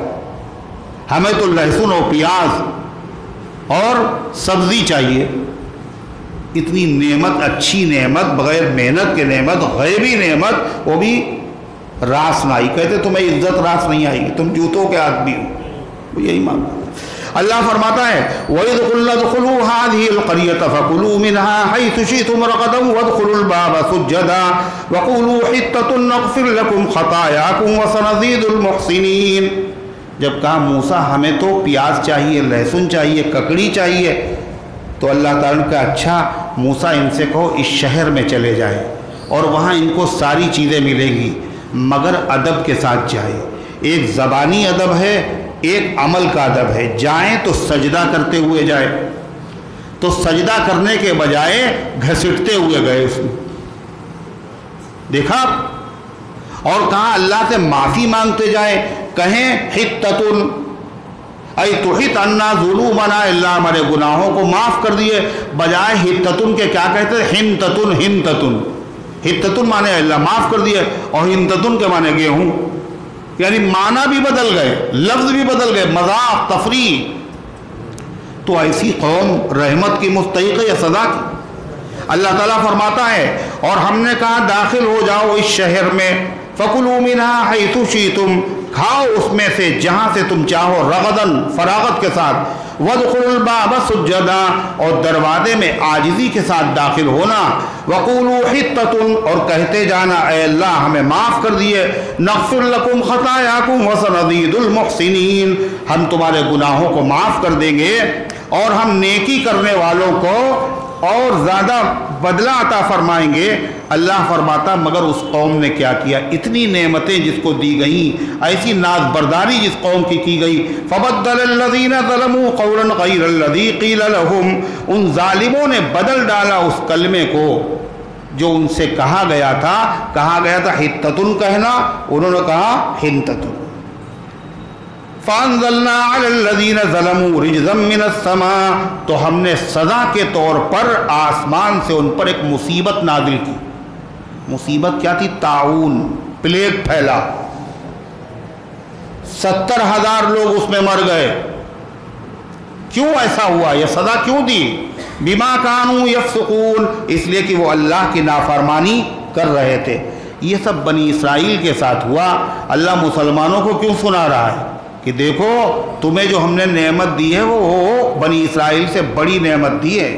ہمیں تو لہسن اور پیاز اور سبزی چاہیے۔ اتنی نعمت، اچھی نعمت، بغیر محنت کے نعمت، غیبی نعمت، وہ بھی راس نہ آئی۔ کہتے تمہیں عزت راس نہیں آئے گی، تم جوتوں کے آدمی ہو، وہ یہی مانگا۔ اللہ فرماتا ہے وَإِذْ قُلْنَا ادْخُلُوا هَٰذِهِ الْقَرْيَةَ فَكُلُوا مِنْهَا حَيْثُ شِئْتُمْ رَغَدًا وَادْخُلُوا الْبَابَ سُجَّدًا وَقُولُوا حِطَّةٌ نَغْفِرْ لَكُمْ خَطَايَاكُمْ وَسَنَزِيدُ الْمُحْسِنِينَ۔ جب کہا موسیٰ ہمیں تو پیاز چاہیے، لہسن چاہیے، ککڑی چاہیے، تو اللہ تعالیٰ نے کہا اچھا موسیٰ ان سے کہو اس شہر میں چلے جائیں اور وہاں ان کو ساری چیزیں ملیں گی، مگر ادب کے ساتھ جائیں۔ ایک زبانی ادب ہے، ایک عمل کا ادب ہے۔ جائیں تو سجدہ کرتے ہوئے جائیں، تو سجدہ کرنے کے بجائے گھسٹتے ہوئے گئے اس میں، دیکھا؟ اور کہا اللہ سے معافی مانگتے جائیں، کہیں حطتن ای تحط عنا ذنوبنا، اللہ ہمارے گناہوں کو معاف کر دیے، بجائے حطتن کے کیا کہتے ہیں؟ ہنتتن۔ ہنتتن حطتن مانے اللہ معاف کر دیے، اور ہنتتن کے مانے گیہوں، یعنی معنی بھی بدل گئے، لفظ بھی بدل گئے، مذاق، تفریح۔ تو ایسی قوم رحمت کی مستحق ہے یا سزا کی؟ اللہ تعالیٰ فرماتا ہے اور ہم نے کہا داخل ہو جاؤ اس شہر میں، فَكُلُوا مِنْهَا حَيْثُ شِئْتُمْ، کھاؤ اس میں سے جہاں سے تم چاہو، رغدن فراغت کے ساتھ، وَادْخُلُوا الْبَابَ سُجَّدًا، اور دروازے میں عاجزی کے ساتھ داخل ہونا، وَقُولُوا حِطَّةٌ، اور کہتے جانا اے اللہ ہمیں معاف کر دیے، نَغْفِرْ لَكُمْ خَطَايَاكُمْ وَسَنَزِيدُ الْمُحْسِنِينَ، ہم تمہارے گناہوں کو معاف کر دیں گے اور ہم نیکی کرنے والوں کو اور زیادہ بدلہ عطا فرمائیں گے۔ اللہ فرماتا مگر اس قوم نے کیا کیا؟ اتنی نعمتیں جس کو دی گئیں، ایسی ناز برداری جس قوم کی گئی، فَبَدَّلَ الَّذِينَ ظَلَمُوا قَوْلًا غَيْرَ الَّذِي قِيلَ لَهُمْ، ان ظالموں نے بدل ڈالا اس کلمے کو جو ان سے کہا گیا تھا حطتن کہنا، انہوں نے کہا ہنتتن۔ فَأَنزَلْنَا عَلَى الَّذِينَ ظَلَمُوا رِجْزًا مِّنَ السَّمَاءِ، تو ہم نے سزا کے طور پر آسمان سے ان پر ایک مصیبت نازل کی۔ مصیبت کیا تھی؟ طاعون، پلیگ پھیلا، 70,000 لوگ اس میں مر گئے۔ کیوں ایسا ہوا؟ یہ سزا کیوں دی؟ بما کانوا یفسقون، اس لیے کہ وہ اللہ کی نافرمانی کر رہے تھے۔ یہ سب بنی اسرائیل کے ساتھ ہوا۔ اللہ مسلمانوں کو کیوں سنا رہا ہے کہ دیکھو تمہیں جو ہم نے نعمت دی ہے وہ بنی اسرائیل سے بڑی نعمت دی ہے،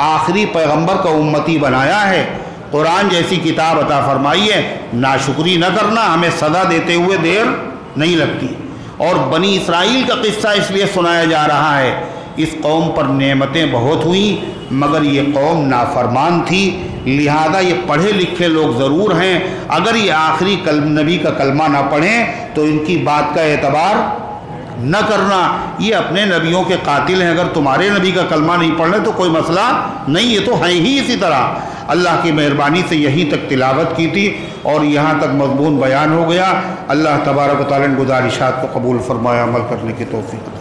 آخری پیغمبر کا امتی بنایا ہے، قرآن جیسی کتاب عطا فرمائی ہے، ناشکری نہ کرنا، ہمیں سزا دیتے ہوئے دیر نہیں لگتی۔ اور بنی اسرائیل کا قصہ اس لیے سنایا جا رہا ہے، اس قوم پر نعمتیں بہت ہوئیں مگر یہ قوم نافرمان تھی، لہذا یہ پڑھے لکھے لوگ ضرور ہیں، اگر یہ آخری نبی کا کلمہ نہ پڑھیں تو ان کی بات کا اعتبار نہ کرنا، یہ اپنے نبیوں کے قاتل ہیں، اگر تمہارے نبی کا کلمہ نہیں پڑھ لیں تو کوئی مسئلہ نہیں، یہ تو ہیں ہی اسی طرح۔ اللہ کی مہربانی سے یہیں تک تلاوت کی تھی اور یہاں تک مضمون بیان ہو گیا۔ اللہ تبارک و تعالیٰ نے گزارشات کو قبول فرمایا، عمل کرنے کی توفیق عطا۔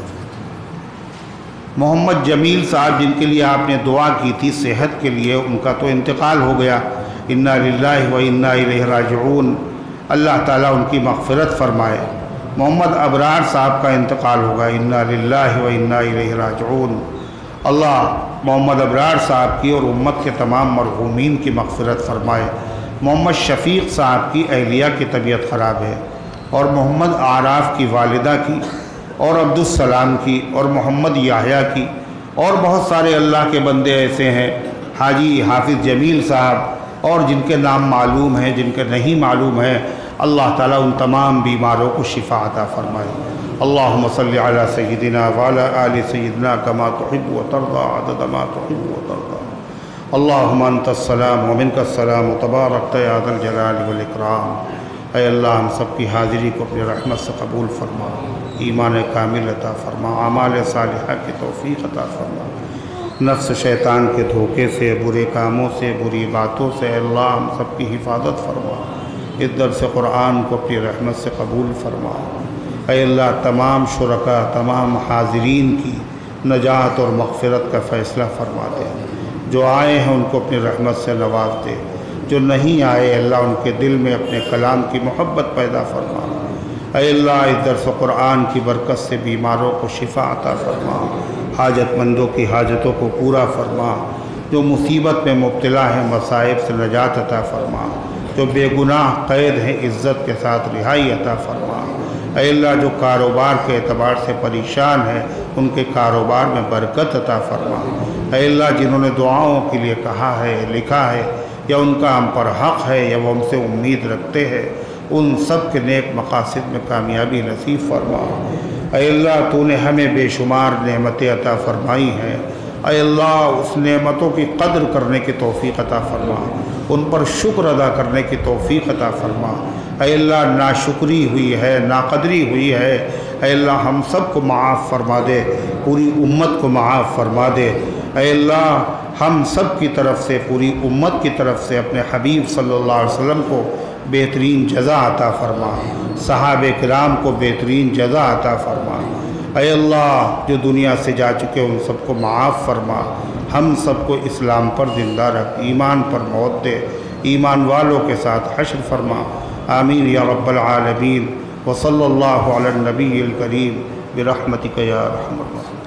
محمد جمیل صاحب جن کے لیے آپ نے دعا کی تھی صحت کے لیے، ان کا تو انتقال ہو گیا، انا للہ و انا الیہ راجعون، اللہ تعالیٰ ان کی مغفرت فرمائے۔ محمد ابرار صاحب کا انتقال ہوگا، انا للہ و انا الیہ راجعون، اللہ محمد ابرار صاحب کی اور امت کے تمام مرحومین کی مغفرت فرمائے۔ محمد شفیق صاحب کی اہلیہ کی طبیعت خراب ہے، اور محمد عراف کی والدہ کی، اور عبدالسلام کی، اور محمد یحییٰ کی، اور بہت سارے اللہ کے بندے ایسے ہیں، حاجی حافظ جمیل صاحب، اور جن کے نام معلوم ہیں، جن کے نہیں معلوم ہیں، اللہ تعالیٰ ان تمام بیماروں کو شفا عطا فرمائے۔ اللہم صلی علی سیدنا وعلی آل سیدنا کما تحب و ترضى عدد ما تحب و ترضى۔ اللہم انت السلام و منک السلام تبارکت یا ذا الجلال والاکرام۔ اے اللہ ہم سب کی حاضری کو اپنی رحمت سے قبول فرما، ایمان کامل عطا فرما، اعمال صالحہ کی توفیق عطا فرما، نفس شیطان کے دھوکے سے، برے کاموں سے، بری باتوں سے اے اللہ ہم سب کی حفاظت فرما، اس درس قرآن کو اپنی رحمت سے قبول فرما۔ اے اللہ تمام شرکا، تمام حاضرین کی نجات اور مغفرت کا فیصلہ فرما دے، جو آئے ہیں ان کو اپنی رحمت سے نواز دے، جو نہیں آئے اللہ ان کے دل میں اپنے کلام کی محبت پیدا فرما۔ اے اللہ اس درس قرآن کی برکت سے بیماروں کو شفا عطا فرما، حاجت مندوں کی حاجتوں کو پورا فرما، جو مصیبت میں مبتلا ہیں مصائب سے نجات عطا فرما، جو بے گناہ قید ہیں عزت کے ساتھ رہائی عطا فرما۔ اے اللہ جو کاروبار کے اعتبار سے پریشان ہیں ان کے کاروبار میں برکت عطا فرما۔ اے اللہ جنہوں نے دعاؤں کے لیے کہا ہے لکھا ہے یا ان کا ہم پر حق ہے یا وہ ہم سے امید رکھتے ہیں ان سب کے نیک مقاصد میں کامیابی نصیب فرما۔ اے اللہ تو نے ہمیں بے شمار نعمتیں عطا فرمائی ہیں، اے اللہ اس نعمتوں کی قدر کرنے کی توفیق عطا فرما، ان پر شکر ادا کرنے کی توفیق عطا فرما۔ اے اللہ ناشکری ہوئی ہے، ناقدری ہوئی ہے، اے اللہ ہم سب کو معاف فرما دے، پوری امت کو معاف فرما دے۔ اے اللہ ہم سب کی طرف سے پوری امت کی طرف سے اپنے حبیب صلی اللہ علیہ وسلم کو بہترین جزا عطا فرما، صحابہ کرام کو بہترین جزا عطا فرما۔ اے اللہ جو دنیا سے جا چکے ان سب کو معاف فرما، ہم سب کو اسلام پر زندہ رکھ، ایمان پر موت دے، ایمان والوں کے ساتھ حشر فرما۔ آمین یا رب العالمین، وصلی اللہ علی النبی الکریم برحمتک یا ارحم الراحمین۔